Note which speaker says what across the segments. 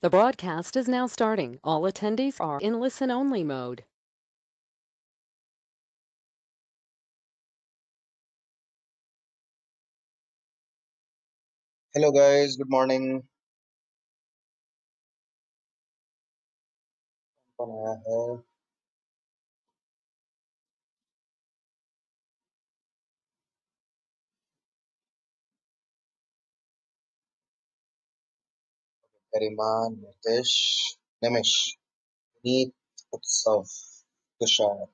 Speaker 1: The broadcast is now starting. All attendees are in listen-only mode.
Speaker 2: Hello guys, good morning. कौन आया है? गरिमा, नितिश, निमिष, नीत, उत्सव, तुषार।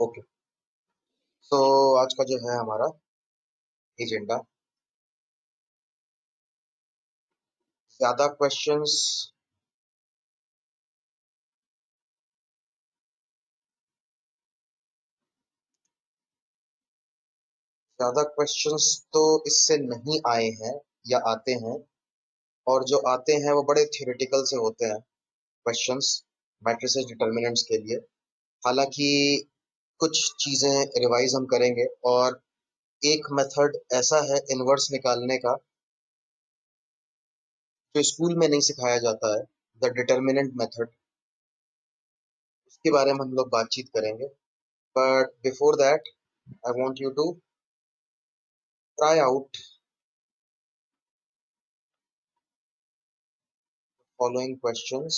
Speaker 2: ओके, सो आज का जो है हमारा एजेंडा, ज्यादा क्वेश्चंस तो इससे नहीं आए हैं या आते हैं, और जो आते हैं वो बड़े थियोरेटिकल से होते हैं क्वेश्चंस मैट्रिसेस डिटर्मिनेंट्स के लिए। हालांकि कुछ चीजें रिवाइज हम करेंगे, और एक मेथड ऐसा है इनवर्स निकालने का जो स्कूल में नहीं सिखाया जाता है, द डिटर्मिनेंट मेथड। उसके बारे में हम लोग बातचीत करेंगे, but before that I want you to try out following questions.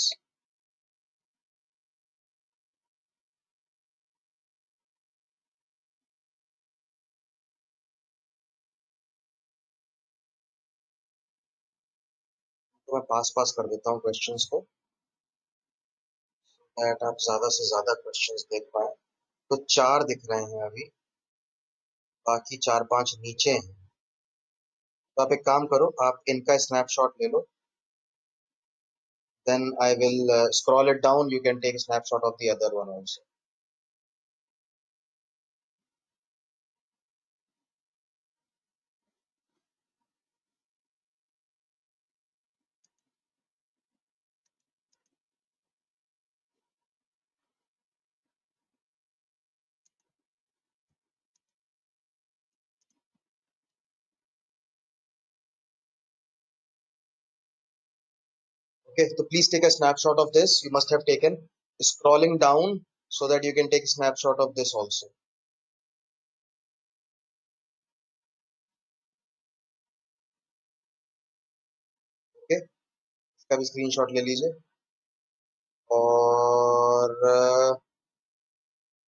Speaker 2: तो मैं पास पास कर देता हूँ क्वेश्चंस को, दैट आप ज्यादा से ज्यादा क्वेश्चंस देख पाए। तो 4 दिख रहे हैं अभी, बाकी 4-5 नीचे हैं। तो आप एक काम करो, आप इनका स्नैपशॉट ले लो, then I will scroll it down, you can take snapshot of the other one also. Okay, so please take a snapshot of this. You must have taken, scrolling down so that you can take a snapshot of this also. Okay, इसका भी screenshot ले लीजिए। और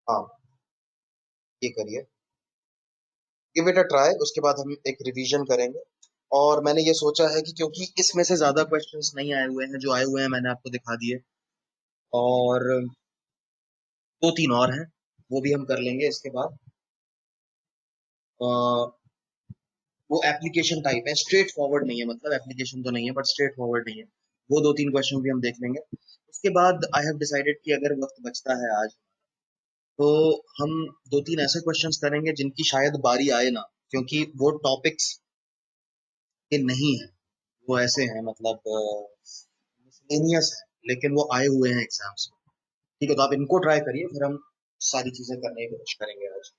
Speaker 2: हाँ, ये करिए, give it a try. उसके बाद हम एक रिवीजन करेंगे। और मैंने ये सोचा है कि क्योंकि इसमें से ज्यादा क्वेश्चंस नहीं आए हुए हैं, जो आए हुए हैं मैंने आपको दिखा दिए, और 2-3 और हैं, वो भी हम कर लेंगे इसके बाद। अ, वो एप्लीकेशन टाइप है, स्ट्रेट फॉरवर्ड नहीं है, मतलब एप्लीकेशन तो नहीं है बट स्ट्रेट फॉरवर्ड नहीं है। वो 2-3 क्वेश्चन भी हम देख लेंगे। उसके बाद आई हैव डिसाइडेड कि अगर वक्त बचता है आज, तो हम 2-3 ऐसे क्वेश्चंस करेंगे जिनकी शायद बारी आए ना, क्योंकि वो टॉपिक्स के नहीं है, वो ऐसे हैं, मतलब मिसलेनियस है, लेकिन वो आए हुए हैं एग्जाम्स में। ठीक है, तो आप इनको ट्राई करिए, फिर हम सारी चीजें करने की कोशिश करेंगे आज।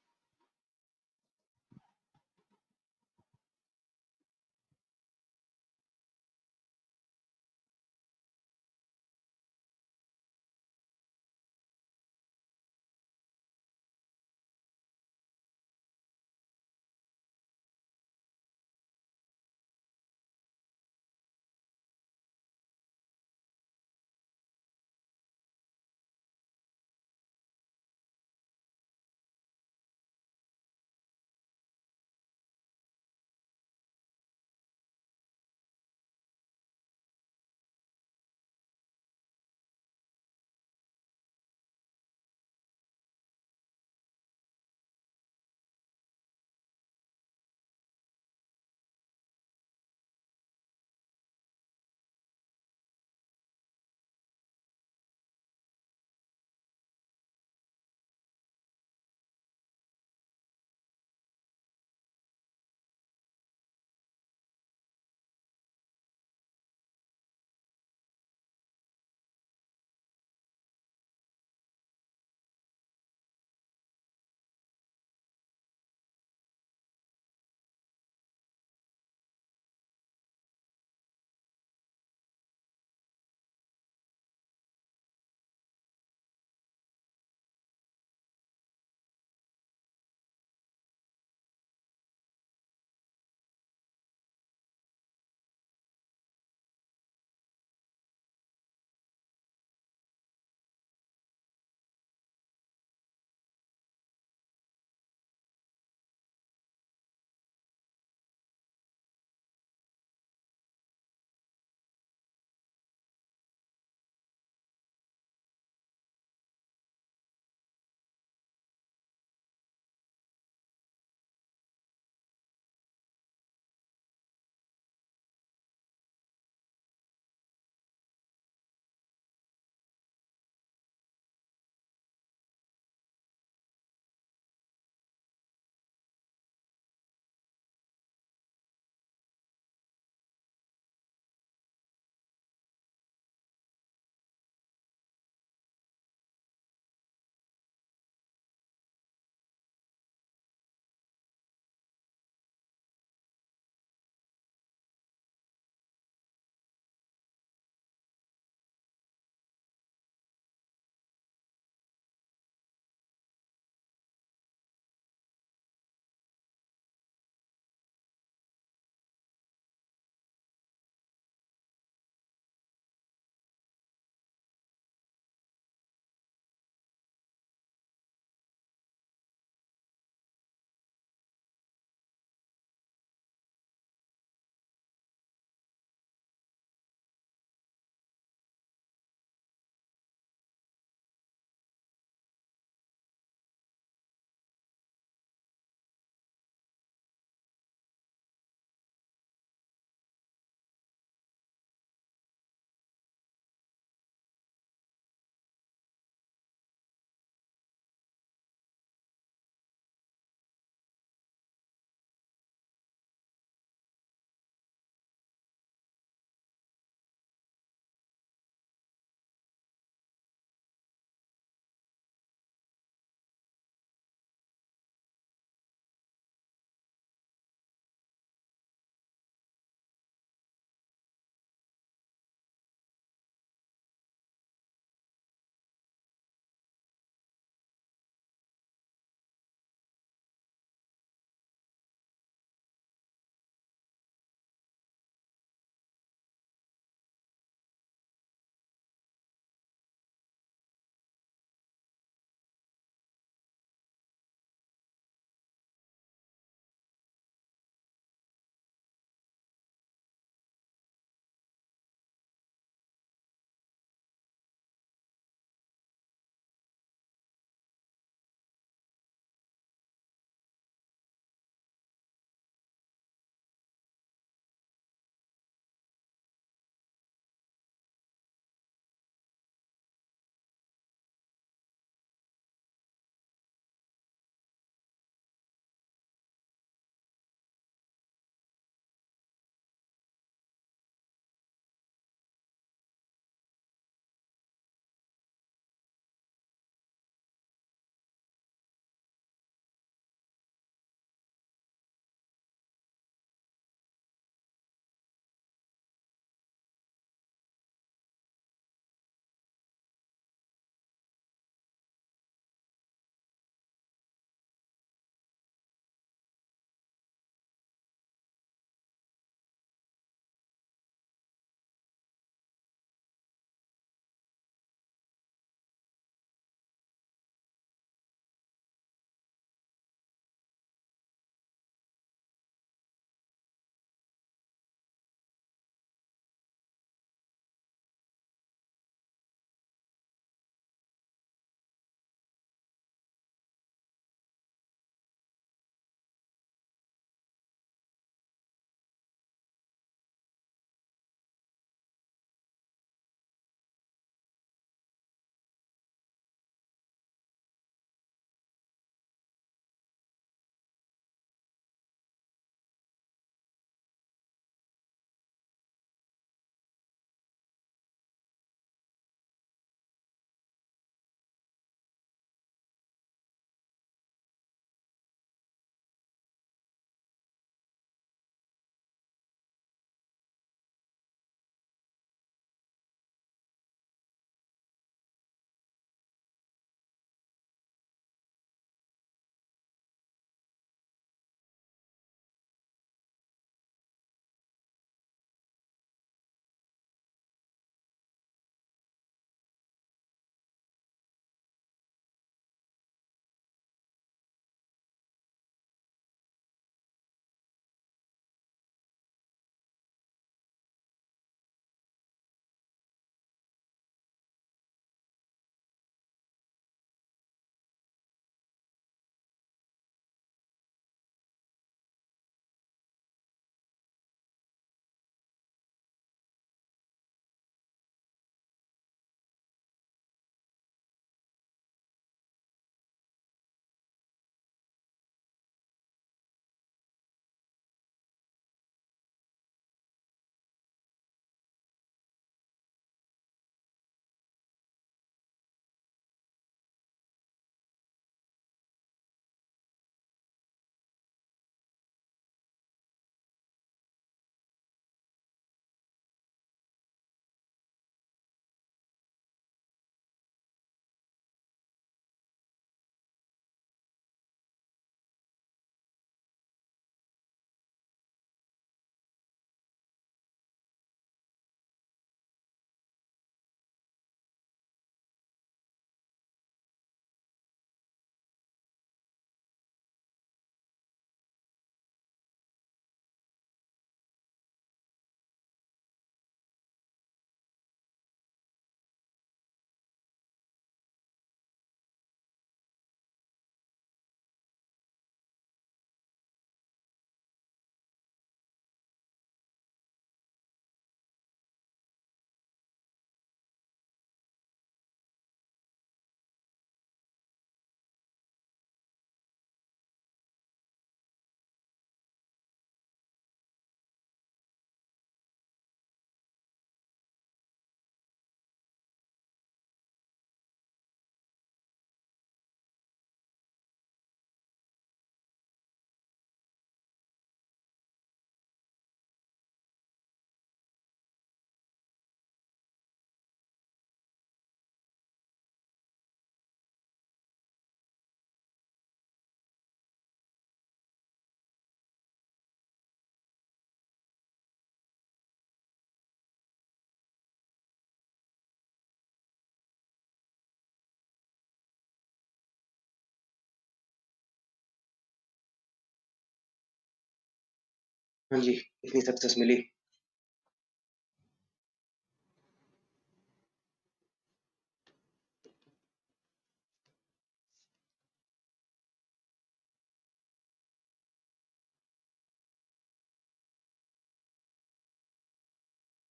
Speaker 2: हाँ जी, इतनी सक्सेस मिली।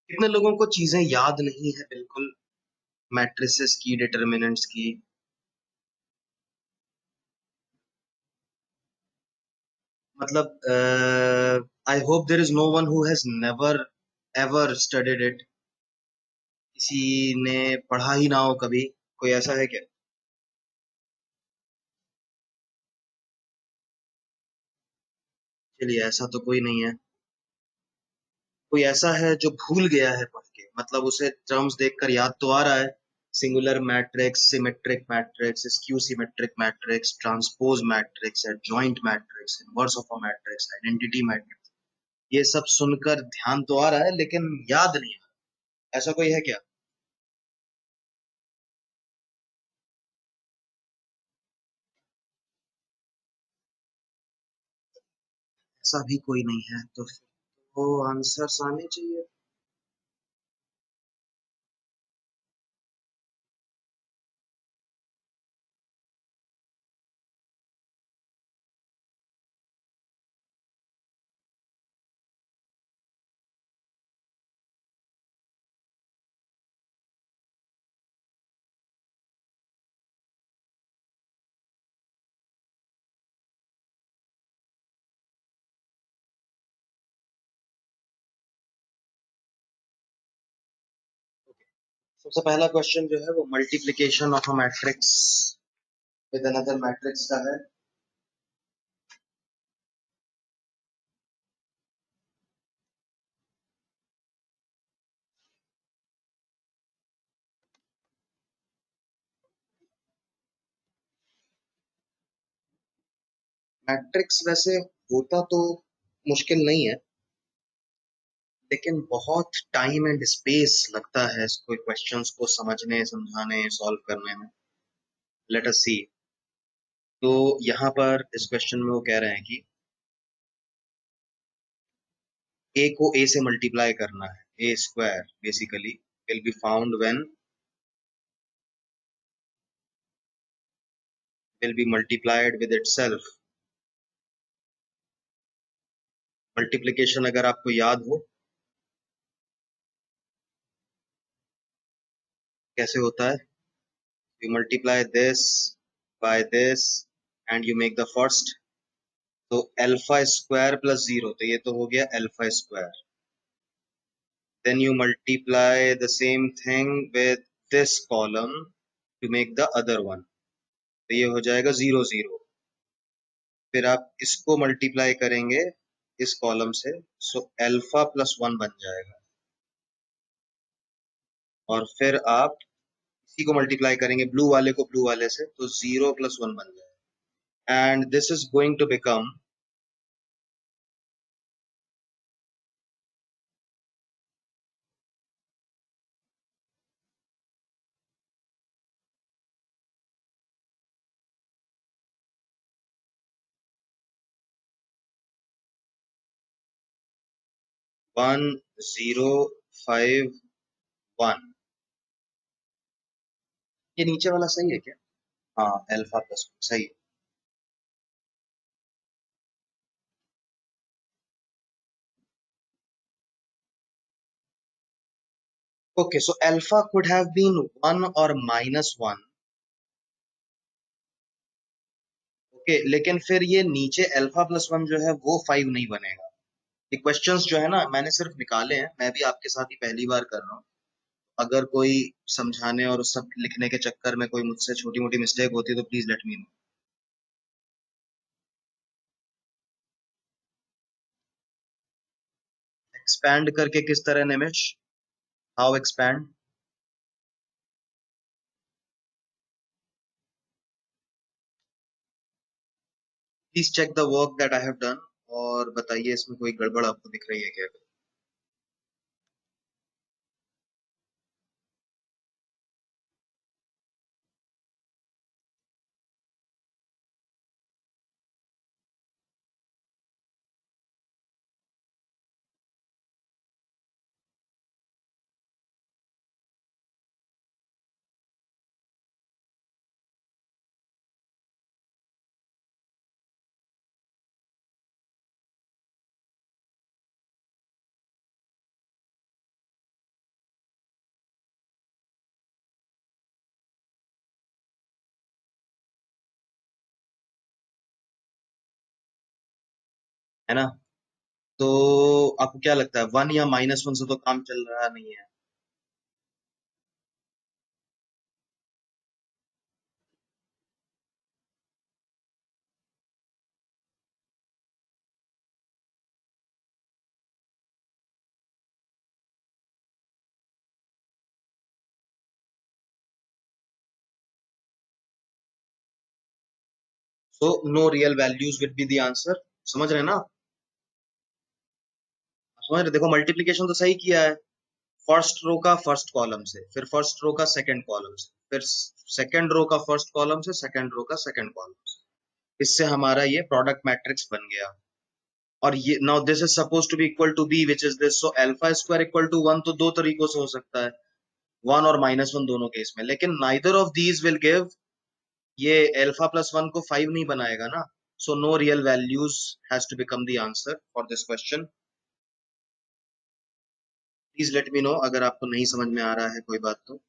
Speaker 2: कितने लोगों को चीजें याद नहीं है बिल्कुल, मैट्रिसेस की, डिटर्मिनेंट्स की। मतलब I hope there is no one who has never ever studied it. किसी ने पढ़ा ही ना हो कभी। कोई ऐसा है क्या? चलिए, ऐसा तो कोई नहीं है। कोई ऐसा है जो भूल गया है पढ़ के, मतलब उसे टर्म्स देखकर याद तो आ रहा है। Singular matrix, symmetric matrix, skew symmetric matrix, transpose matrix, adjoint matrix, inverse of a matrix, identity matrix. ये सब सुनकर ध्यान तो आ रहा है लेकिन याद नहीं आ रहा। ऐसा कोई है क्या? ऐसा भी कोई नहीं है तो फिर तो आंसर्स आने चाहिए। सबसे पहला क्वेश्चन जो है वो multiplication of a matrix with another matrix का है। मैट्रिक्स वैसे होता तो मुश्किल नहीं है, लेकिन बहुत टाइम एंड स्पेस लगता है इसको, क्वेश्चंस को समझने, समझाने, सॉल्व करने में। लेट अस सी। तो यहाँ पर इस क्वेश्चन में वो कह रहे हैं कि ए को ए से मल्टीप्लाई करना है। A square basically will be found when will be multiplied with itself. Multiplication अगर आपको याद हो कैसे होता है, you multiply this by this and you make the first. तो अल्फा स्क्वायर प्लस जीरो, तो ये तो हो गया alpha square. Then you multiply the same thing with this column to make the other one, तो ये हो जाएगा जीरो जीरो। फिर आप इसको मल्टीप्लाई करेंगे इस कॉलम से, सो अल्फा प्लस वन बन जाएगा। और फिर आप इसी को मल्टीप्लाई करेंगे ब्लू वाले को ब्लू वाले से, तो जीरो प्लस वन बन जाएगा। And this is going to become 1051। ये नीचे वाला सही है क्या? हाँ, अल्फा प्लस सही है। Okay, so alpha could have been one और माइनस वन। ओके, लेकिन फिर ये नीचे अल्फा प्लस वन जो है वो फाइव नहीं बनेगा। ये क्वेश्चंस जो है ना मैंने सिर्फ निकाले हैं, मैं भी आपके साथ ही पहली बार कर रहा हूँ। अगर कोई समझाने और सब लिखने के चक्कर में कोई मुझसे छोटी मोटी मिस्टेक होती है तो please let me know. Expand करके किस तरह Nimish? How expand? Please check the work that I have done और बताइए इसमें कोई गड़बड़ आपको दिख रही है क्या? है ना? तो आपको क्या लगता है, 1 या -1 से तो काम चल रहा नहीं है? So no real values will be the answer. समझ रहे हैं ना? समझ रहे? देखो मल्टीप्लिकेशन तो सही किया है, फर्स्ट रो का फर्स्ट कॉलम से, फिर फर्स्ट रो का सेकंड कॉलम से, फिर सेकंड रो का फर्स्ट कॉलम से, सेकंड रो का सेकंड कॉलम से। इससे हमारा ये प्रोडक्ट मैट्रिक्स बन गया। और ये now this is suppose to be equal to B which is this, so alpha square equal to 1 तो दो तरीकों से हो सकता है, 1 और -1 दोनों केस में, लेकिन neither of these will give, ये अल्फा प्लस 1 को 5 नहीं बनाएगा ना। So no real values has to become the answer for this question. Please let me know अगर आपको नहीं समझ में आ रहा है कोई बात तो।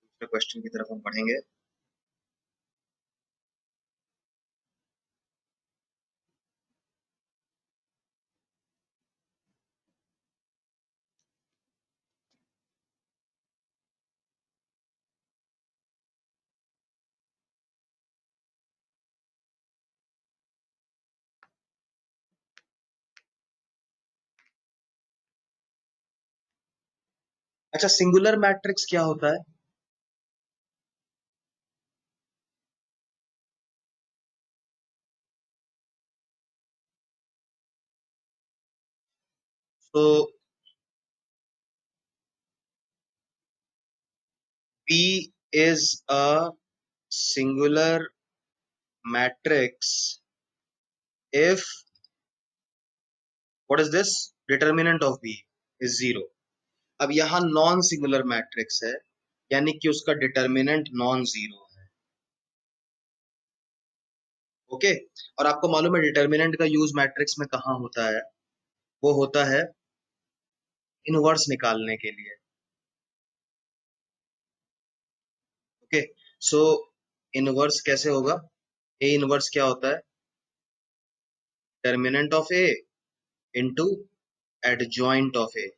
Speaker 2: दूसरे क्वेश्चन की तरफ हम पढ़ेंगे। अच्छा, सिंगुलर मैट्रिक्स क्या होता है? तो P is a singular matrix if, what is this, determinant of B is 0। अब यहाँ नॉन सिंगुलर मैट्रिक्स है, यानी कि उसका डिटर्मिनेंट नॉन जीरो है। ओके। और आपको मालूम है डिटर्मिनेंट का यूज मैट्रिक्स में कहाँ होता है? वो होता है इनवर्स निकालने के लिए। ओके। सो इनवर्स कैसे होगा? ए इनवर्स क्या होता है? Determinant of A into adjoint of A,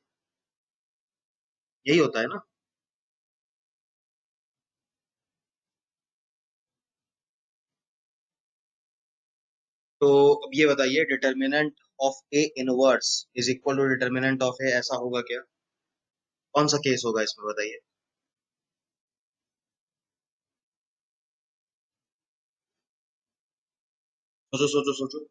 Speaker 2: यही होता है ना? तो अब ये बताइए, determinant of A inverse is equal to determinant of A, ऐसा होगा क्या? कौन सा केस होगा इसमें बताइए? सोचो सोचो सोचो।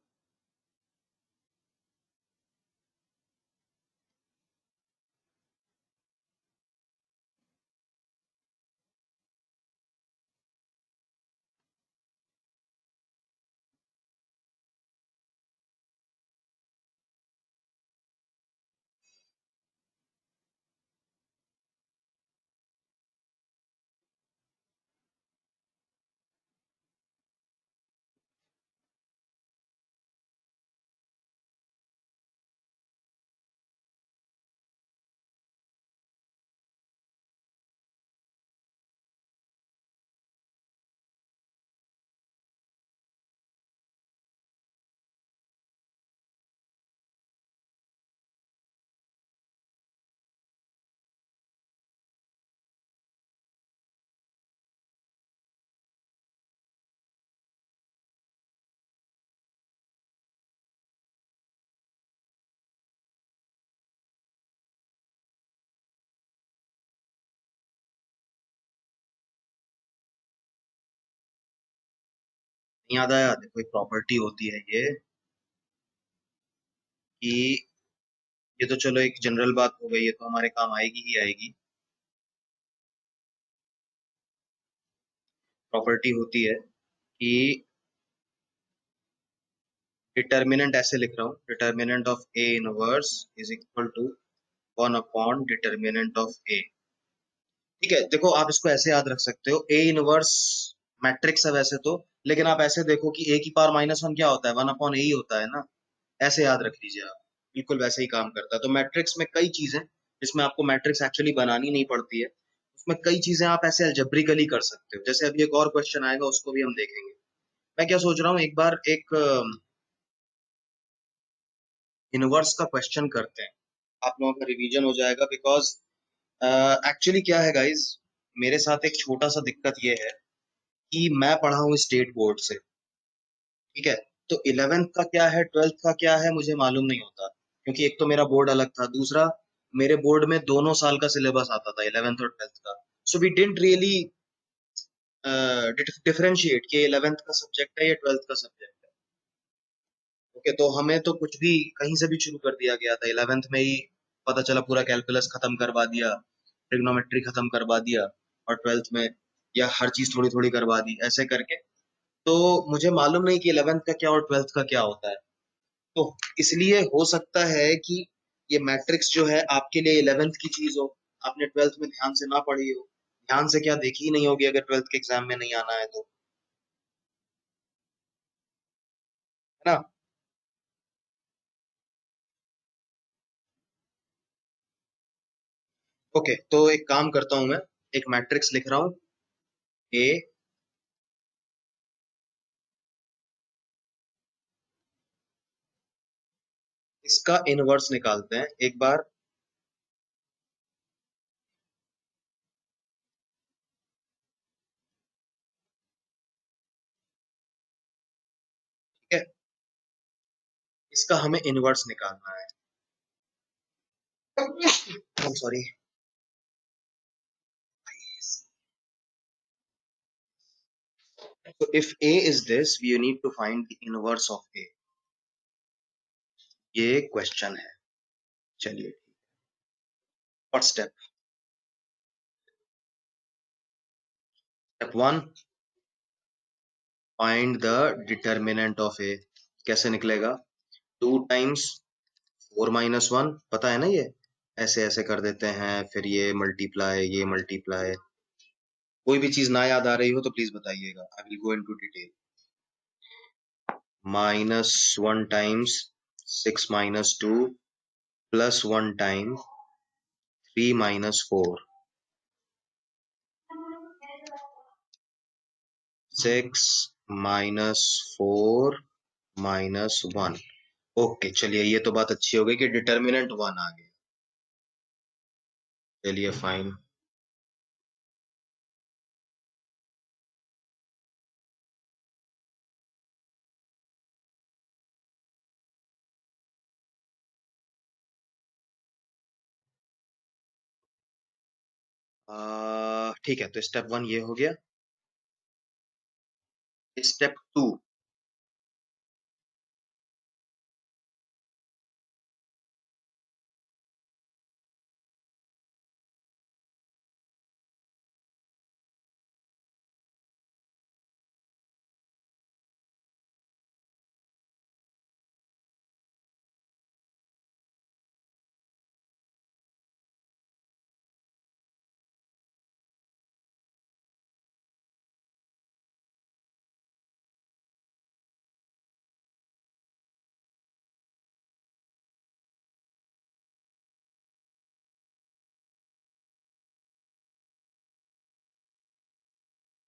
Speaker 2: नहीं याद आया? देखो एक प्रॉपर्टी होती है ये, कि ये तो चलो एक जनरल बात हो गई, ये तो हमारे काम आएगी ही आएगी। प्रॉपर्टी होती है कि डिटर्मिनेंट, ऐसे लिख रहा हूँ, determinant of A inverse is equal to 1 upon determinant of A. ठीक है, देखो आप इसको ऐसे याद रख सकते हो, ए इनवर्स मैट्रिक्स है वैसे तो, लेकिन आप ऐसे देखो कि ए की पावर -1 क्या होता है, 1 अपॉन ए ही होता है ना। ऐसे याद रख लीजिए आप, बिल्कुल वैसे ही काम करता है। तो मैट्रिक्स में कई चीजें, जिसमें आपको मैट्रिक्स एक्चुअली बनानी नहीं पड़ती है, उसमें कई चीजें आप ऐसे अलजेब्रिकली कर सकते हो। जैसे अभी एक और क्वेश्चन आएगा, उसको भी हम देखेंगे। मैं क्या सोच रहा हूँ, एक बार एक इनवर्स का क्वेश्चन करते हैं, आप लोगों का रिवीजन हो जाएगा। बिकॉज एक्चुअली क्या है गाइज, मेरे साथ एक छोटा सा दिक्कत ये है कि मैं पढ़ा हूँ स्टेट बोर्ड से, ठीक है। तो 11th का क्या है, 12th का क्या है, मुझे मालूम नहीं होता, क्योंकि एक तो मेरा बोर्ड अलग था, दूसरा मेरे बोर्ड में दोनों साल का सिलेबस आता था, 11th और 12th का। So we didn't really differentiate कि 11th का सब्जेक्ट है या 12th का सब्जेक्ट है। ओके, तो हमें तो कुछ भी कहीं से भी शुरू कर दिया गया था, 11th में ही पता चला पूरा कैलकुलस खत्म करवा दिया, ट्रिग्नोमेट्री खत्म करवा दिया, और 12th में या हर चीज थोड़ी थोड़ी करवा दी, ऐसे करके। तो मुझे मालूम नहीं कि 11th का क्या और 12th का क्या होता है। तो इसलिए हो सकता है कि ये मैट्रिक्स जो है आपके लिए 11th की चीज हो, आपने 12th में ध्यान से ना पढ़ी हो, ध्यान से क्या देखी ही नहीं होगी अगर 12th के एग्जाम में नहीं आना है तो, है ना। ओके, तो एक काम करता हूं मैं, एक मैट्रिक्स लिख रहा हूँ, ए, इसका इनवर्स निकालते हैं एक बार। ठीक है, इसका हमें इनवर्स निकालना है। सॉरी। तो if a is this, we need to find the inverse of a। ये क्वेश्चन है। चलिए, first step, step one, find the determinant of A. कैसे निकलेगा, 2 टाइम्स 4 - 1, पता है ना ये, ऐसे ऐसे कर देते हैं, फिर ये मल्टीप्लाई। कोई भी चीज ना याद आ रही हो तो प्लीज बताइएगा, I will go into detail. -1 times 6 - 2 +1 time 3 - 4, 6 - 4 - 1। Okay, चलिए ये तो बात अच्छी हो गई कि डिटर्मिनेंट 1 आ गया। चलिए फाइन। ठीक है, तो स्टेप वन ये हो गया। Step two,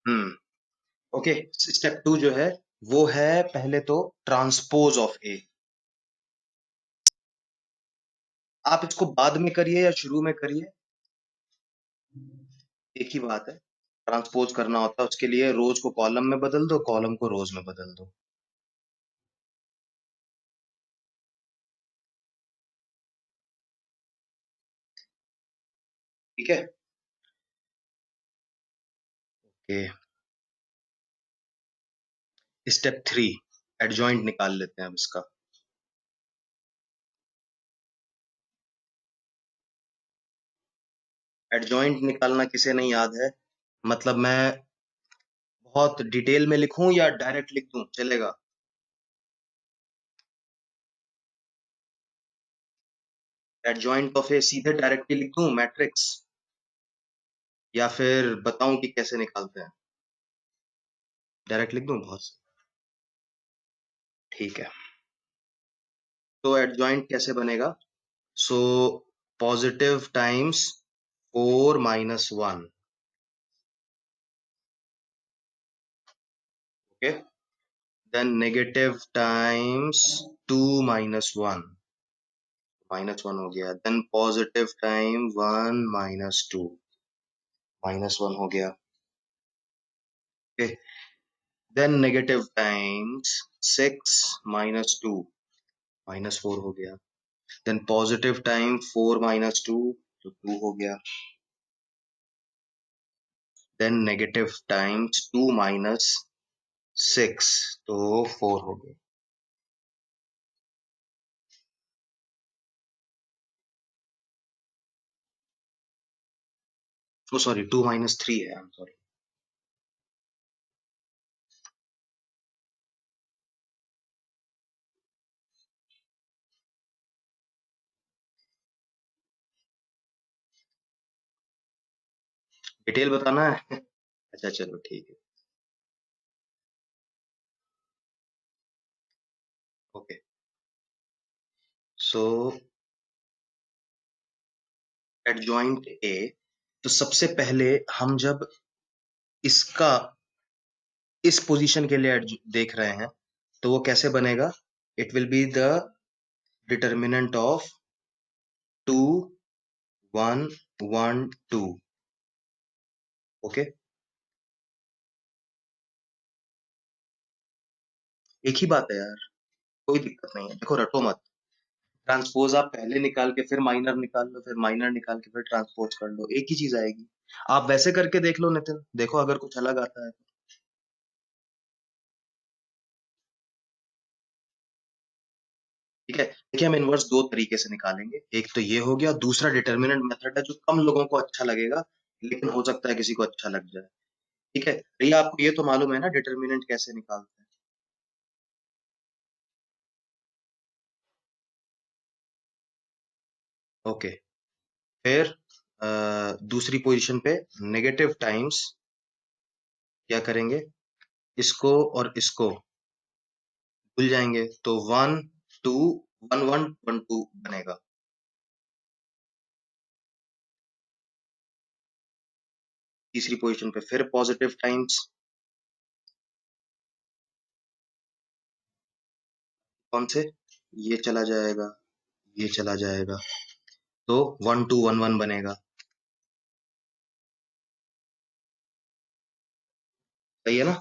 Speaker 2: hmm, okay, step two जो है वो है पहले तो ट्रांसपोज ऑफ ए। आप इसको बाद में करिए या शुरू में करिए, एक ही बात है। ट्रांसपोज करना होता है, उसके लिए रोज को कॉलम में बदल दो, कॉलम को रोज में बदल दो। ठीक है, ओके। स्टेप थ्री, एडजॉइंट निकाल लेते हैं अब इसका। एडजॉइंट निकालना किसे नहीं याद है, मतलब मैं बहुत डिटेल में लिखूं या डायरेक्ट लिख दूं, चलेगा। एडजॉइंट ऑफ ए सीधे डायरेक्ट ही लिख दूं मैट्रिक्स, या फिर बताऊं कि कैसे निकालते हैं। डायरेक्ट लिख दूं, बहुत ठीक है। तो एडजॉइंट कैसे बनेगा, so positive times 4 - 1, okay, then negative times 2 - 1, -1 हो गया, देन पॉजिटिव टाइम 1 -2, -1 हो गया, ओके, देन नेगेटिव टाइम्स 6 -2, -4 हो गया, देन पॉजिटिव टाइम 4 -2, तो 2 हो गया, देन नेगेटिव टाइम्स 2 -6, तो 4 हो गया। ओ सॉरी, 2 -3 है, आई एम सॉरी। डिटेल बताना है? अच्छा चलो ठीक है, ओके, सो एडजॉइंट ए, तो सबसे पहले हम जब इसका इस पोजीशन के लिए देख रहे हैं, तो वो कैसे बनेगा? It will be the determinant of 2 1 1 2, okay, एक ही बात है यार, कोई दिक्कत नहीं है, देखो रटो मत। ट्रांसपोज आप पहले निकाल के फिर माइनर निकाल लो, फिर माइनर निकाल के फिर ट्रांसपोज कर लो, एक ही चीज आएगी। आप वैसे करके देख लो नितिन, देखो अगर कुछ अलग आता है। ठीक है, देखिए हम इनवर्स दो तरीके से निकालेंगे, एक तो ये हो गया, दूसरा डिटर्मिनेंट मेथड है जो कम लोगों को अच्छा लगेगा, लेकिन हो सकता है किसी को अच्छा लग जाए। ठीक है, रिया आपको ये तो मालूम है ना डिटर्मिनेंट कैसे निकालते हैं? ओके, फिर दूसरी पोजीशन पे नेगेटिव टाइम्स क्या करेंगे, इसको और इसको भूल जाएंगे, तो 1 2 1 1 1 2 बनेगा। तीसरी पोजीशन पे फिर पॉजिटिव टाइम्स, कौन से, ये चला जाएगा, ये चला जाएगा, तो 1 2 1 1 बनेगा। सही है ना?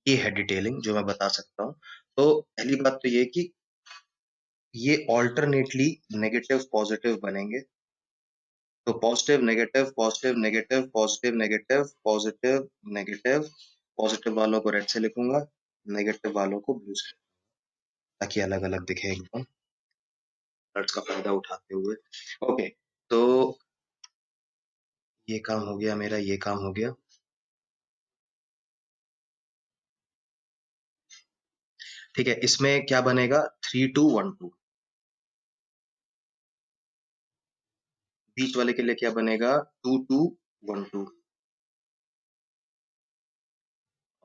Speaker 2: ये है डिटेलिंग जो मैं बता सकता हूँ। तो पहली बात तो ये कि ये ऑल्टरनेटली नेगेटिव पॉजिटिव बनेंगे, तो positive negative positive negative positive negative positive negative, positive वालों को रेड से लिखूंगा, नेगेटिव वालों को ब्लू से, ताकि अलग अलग दिखे एकदम, कलर्स का फायदा उठाते हुए। ओके, तो ये काम हो गया मेरा, ये काम हो गया। ठीक है, इसमें क्या बनेगा, 3 2 1 2, बीच वाले के लिए क्या बनेगा, 2 2 1 2,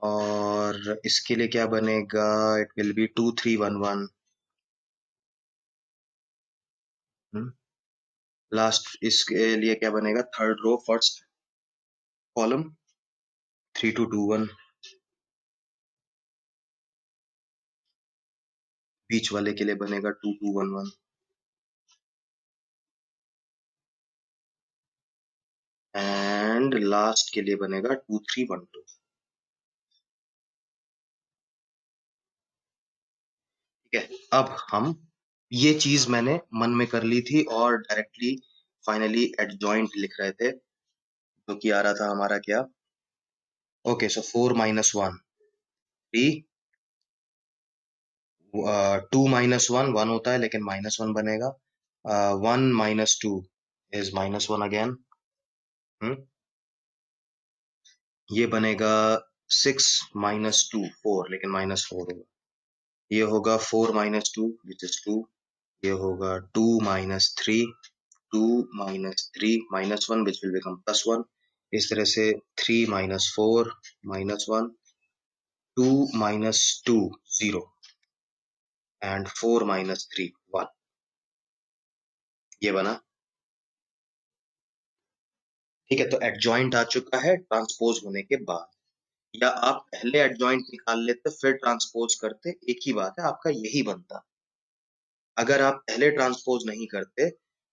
Speaker 2: और इसके लिए क्या बनेगा, इट विल बी 2 3 1 1। लास्ट इसके लिए क्या बनेगा, थर्ड रो फर्स्ट कॉलम 3 2 2 1, बीच वाले के लिए बनेगा 2 2 1 1, एंड लास्ट के लिए बनेगा 2 3 1 2। ठीक है, अब हम ये चीज मैंने मन में कर ली थी और डायरेक्टली फाइनली एडजॉइंट लिख रहे थे, जो कि आ रहा था हमारा क्या, ओके, सो 4 -1 3, 2 -1 1 होता है लेकिन -1 बनेगा, 1 -2 इज -1 अगेन, ये बनेगा 6 -2 4, लेकिन -4 होगा, ये होगा 4 -2 विच इज 2, ये होगा 2 -3 2 -3 -1 which will become +1, इस तरह से 3 -4 -1 2 -2 0 and 4 -3 1। ये बना। ठीक है, तो एडजॉइंट आ चुका है ट्रांसपोज होने के बाद। या आप पहले एडजॉइंट निकाल लेते फिर ट्रांसपोज करते, एक ही बात है, आपका यही बनता। अगर आप पहले ट्रांसपोज नहीं करते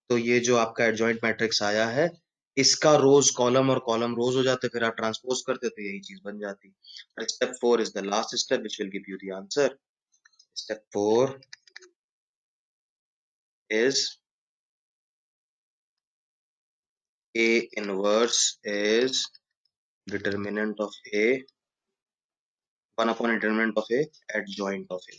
Speaker 2: तो ये जो आपका एडजॉइंट मैट्रिक्स आया है, इसका रोज कॉलम और कॉलम रोज हो जाते, फिर आप ट्रांसपोज करते तो यही चीज बन जाती। Step 4 is the last step which will give you the answer. Step 4 is A inverse is determinant of A, 1 upon determinant of A adjoint of A।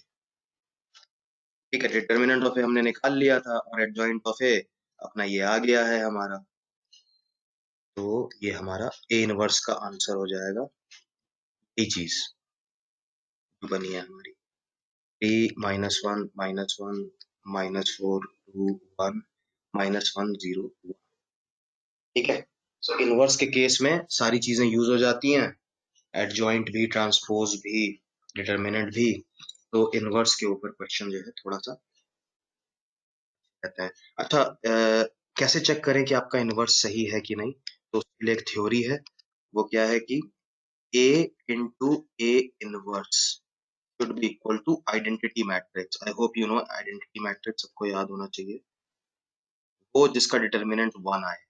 Speaker 2: ठीक है, डिटर्मिनेंट ऑफ ए हमने निकाल लिया था और एडजॉइंट ऑफ ए अपना ये आ गया है हमारा। तो ये हमारा ए इनवर्स का आंसर हो जाएगा। ये चीज बनी है हमारी -1 -1 -4 2 1 -1 0 1। ठीक है, तो इनवर्स के केस में सारी चीजें यूज हो जाती हैं, एडजॉइंट भी, ट्रांसपोज भी, डिटर्मिनेंट भी। तो इनवर्स के ऊपर क्वेश्चन जो है थोड़ा सा रहता है। अच्छा, कैसे चेक करें कि आपका इनवर्स सही है कि नहीं? तो उसके लिए एक थ्योरी है, वो क्या है कि A into A inverse should be equal to identity matrix. I hope you know identity matrix, सबको याद होना चाहिए, वो जिसका डिटर्मिनेंट 1 आए।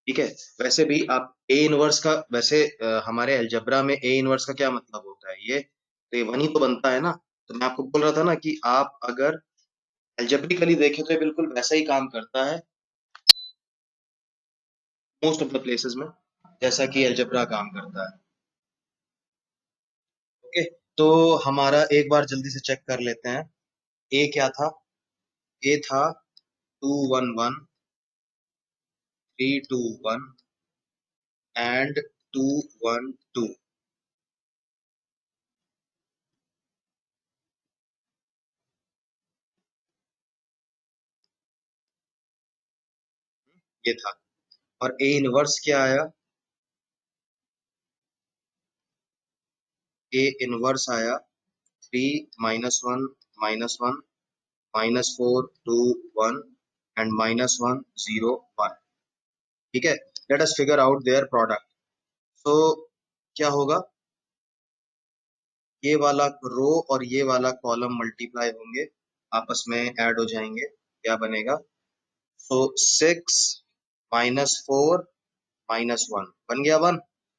Speaker 2: ठीक है, वैसे भी आप ए इनवर्स का, वैसे हमारे अलजेब्रा में ए इनवर्स का क्या मतलब होता है, ये तो ये 1 ही तो बनता है ना। तो मैं आपको बोल रहा था ना कि आप अगर अलजेब्रिकली देखें तो ये बिल्कुल वैसा ही काम करता है मोस्ट ऑफ द प्लेसेस में, जैसा कि अलजेब्रा काम करता है। ओके, तो हमारा एक बार जल्दी से चेक कर लेते हैं। ए क्या था? ए था 2 1 1 3 2 1 एंड 2 1 2। ये था। और ए इनवर्स क्या आया? ए इनवर्स आया 3 -1 -1 -4 2 1 एंड -1 0 1। ठीक है, let us figure out their product. So क्या होगा, ये वाला रो और ये वाला कॉलम मल्टीप्लाई होंगे, आपस में ऐड हो जाएंगे, क्या बनेगा? सो 6 -4 -1 बन गया 1।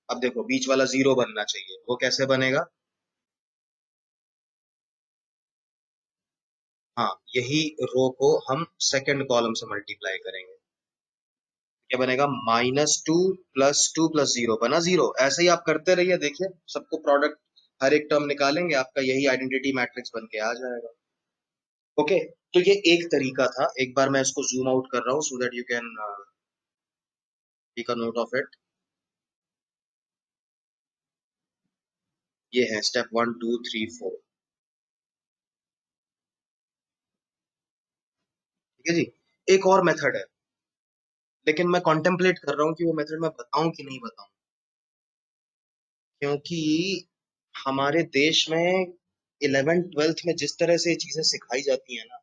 Speaker 2: अब देखो बीच वाला 0 बनना चाहिए, वो कैसे बनेगा? हाँ, यही रो को हम सेकंड कॉलम से मल्टीप्लाई करेंगे, क्या बनेगा? -2 + 2 + 0 बना 0। ऐसे ही आप करते रहिए, देखिए सबको प्रोडक्ट हर एक टर्म निकालेंगे, आपका यही आइडेंटिटी मैट्रिक्स बन के आ जाएगा। ओके, तो ये एक तरीका था। एक बार मैं इसको जूम आउट कर रहा हूँ so that you can take a note of it. ये है स्टेप 1 2 3 4। ठीक है जी। एक और मेथड है, लेकिन मैं कॉन्टेम्पलेट कर रहा हूँ कि वो मेथड मैं बताऊं कि नहीं बताऊं, क्योंकि हमारे देश में 11th 12th में जिस तरह से ये चीजें सिखाई जाती है ना,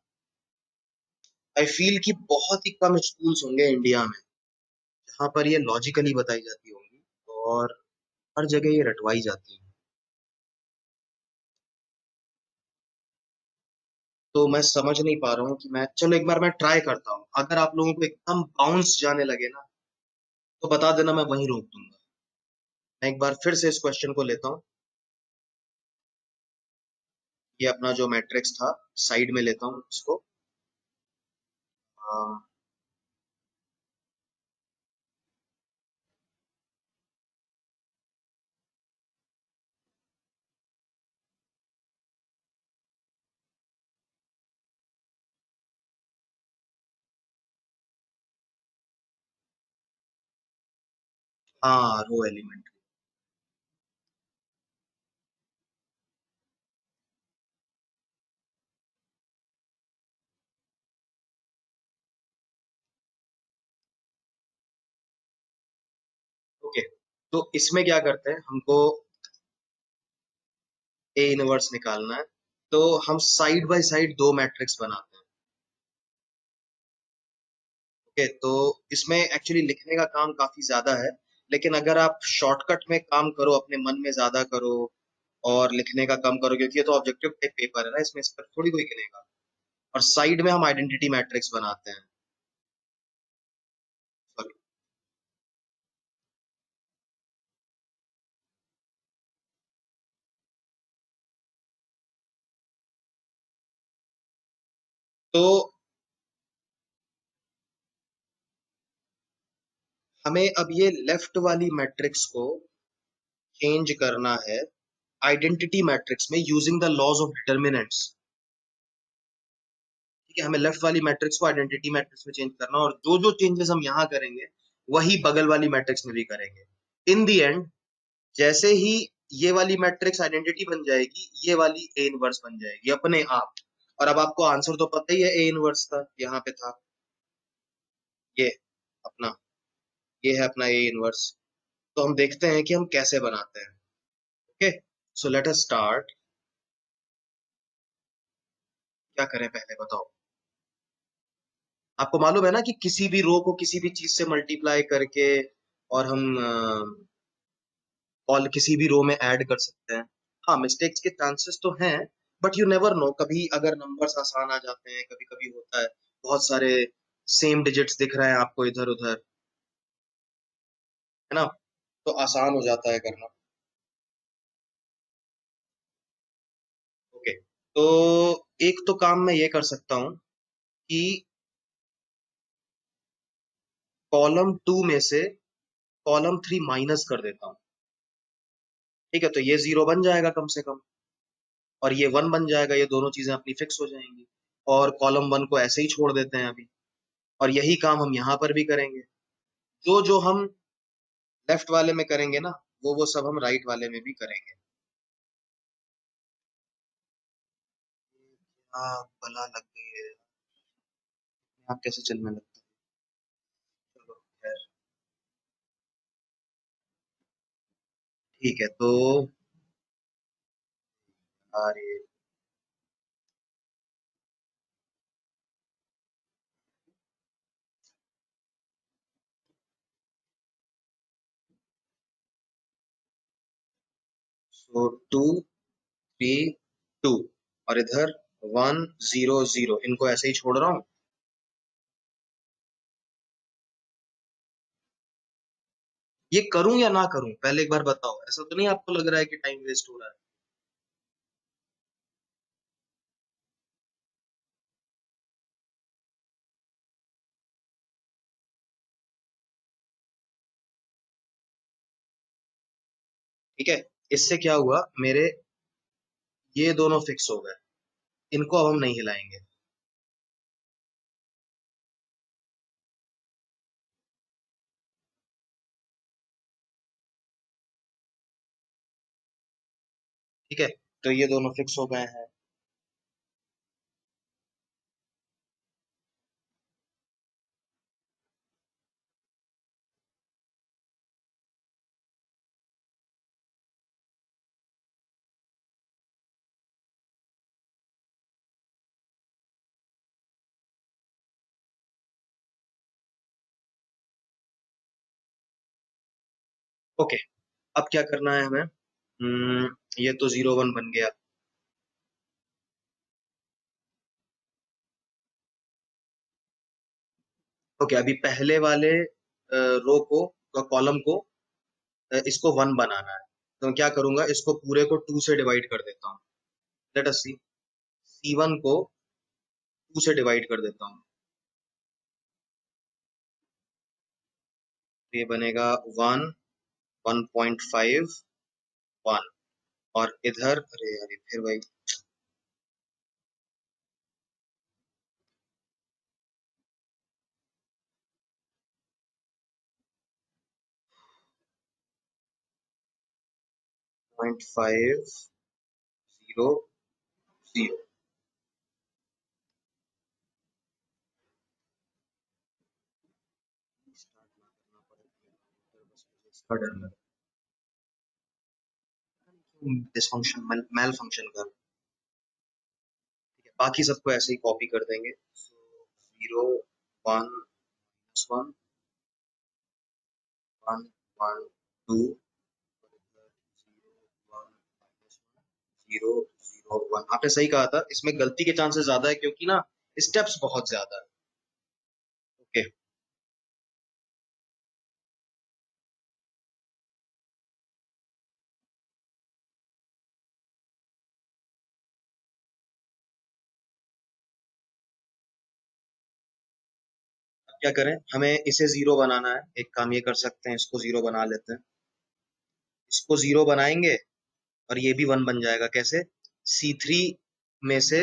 Speaker 2: आई फील कि बहुत ही कम स्कूल्स होंगे इंडिया में जहाँ पर ये लॉजिकली बताई जाती होंगी, और हर जगह ये रटवाई जाती है। तो मैं समझ नहीं पा रहा हूँ कि मैं, चलो एक बार मैं ट्राई करता हूँ, अगर आप लोगों को एकदम बाउंस जाने लगे ना तो बता देना, मैं वहीं रोक दूंगा। मैं एक बार फिर से इस क्वेश्चन को लेता हूँ, ये अपना जो मैट्रिक्स था साइड में लेता हूँ इसको। हाँ, रो एलिमेंट। ओके, तो इसमें क्या करते हैं, हमको ए इनवर्स निकालना है, तो हम साइड बाय साइड दो मैट्रिक्स बनाते हैं। तो इसमें एक्चुअली लिखने का काम काफी ज्यादा है, लेकिन अगर आप शॉर्टकट में काम करो, अपने मन में ज्यादा करो और लिखने का कम करो, क्योंकि ये तो ऑब्जेक्टिव टाइप पेपर है ना, इसमें इस पर थोड़ी कोई गिनेगा। और साइड में हम आइडेंटिटी मैट्रिक्स बनाते हैं। सॉरी। तो हमें अब ये लेफ्ट वाली मैट्रिक्स को चेंज करना है आइडेंटिटी मैट्रिक्स में using the laws of determinants. ठीक है, हमें लेफ्ट वाली मैट्रिक्स को आइडेंटिटी मैट्रिक्स में चेंज करना, और जो जो चेंजेस हम यहाँ करेंगे वही बगल वाली मैट्रिक्स में भी करेंगे। इन दी एंड जैसे ही ये वाली मैट्रिक्स आइडेंटिटी बन जाएगी, ये वाली ए इनवर्स बन जाएगी अपने आप। और अब आपको आंसर तो पता ही है, ए इनवर्स था यहाँ पे था, ये अपना, ये है अपना ए इनवर्स। तो हम देखते हैं कि हम कैसे बनाते हैं। Okay, so let us start. क्या करें पहले बताओ। आपको मालूम है ना कि किसी भी रो को किसी भी चीज से मल्टीप्लाई करके और हम और किसी भी रो में ऐड कर सकते हैं। हाँ, मिस्टेक्स के चांसेस तो हैं, बट यू नेवर नो, कभी अगर नंबर्स आसान आ जाते हैं, कभी कभी होता है बहुत सारे सेम डिजिट्स दिख रहे हैं आपको इधर उधर, है ना, तो आसान हो जाता है करना। ओके, तो एक तो काम मैं ये कर सकता हूँ कि कॉलम 2 में से कॉलम 3 माइनस कर देता हूँ। ठीक है, तो ये 0 बन जाएगा कम से कम, और ये 1 बन जाएगा, ये दोनों चीजें अपनी फिक्स हो जाएंगी। और कॉलम 1 को ऐसे ही छोड़ देते हैं अभी, और यही काम हम यहाँ पर भी करेंगे। जो जो हम लेफ्ट वाले में करेंगे ना, वो सब हम राइट वाले में भी करेंगे। हाँ, बला लग गई है। आप कैसे चलने लगता है। चलो खैर, ठीक है, तो अरे, सो 2 3 2, और इधर 1 0 0, इनको ऐसे ही छोड़ रहा हूँ। ये करूं या ना करूं, पहले एक बार बताओ, ऐसा तो नहीं आपको लग रहा है कि टाइम वेस्ट हो रहा है। ठीक है, इससे क्या हुआ, मेरे ये दोनों फिक्स हो गए, इनको अब हम नहीं हिलाएंगे। ठीक है, तो ये दोनों फिक्स हो गए हैं। ओके, अब क्या करना है हमें। ये तो 0 1 बन गया। ओके, अभी पहले वाले रो को, कॉलम को, इसको 1 बनाना है। तो मैं क्या करूंगा, इसको पूरे को 2 से डिवाइड कर देता हूँ। लेट अस सी, C1 को 2 से डिवाइड कर देता हूँ। तो ये बनेगा 1 1.5 1, और इधर अरे यार फिर भाई 0.5 0 0। इसका डर लग, डिसफंक्शन मेल फंक्शन कर। ठीक है, बाकी सबको ऐसे ही कॉपी कर देंगे। 0 1 1 1 1 2 0 0 1। आपने सही कहा था, इसमें गलती के चांसेस ज्यादा है क्योंकि ना स्टेप्स बहुत ज्यादा है। ओके, अब क्या करें, हमें इसे जीरो बनाना है। एक काम ये कर सकते हैं, इसको जीरो बना लेते हैं। इसको जीरो बनाएंगे और ये भी वन बन जाएगा। कैसे? C3 में से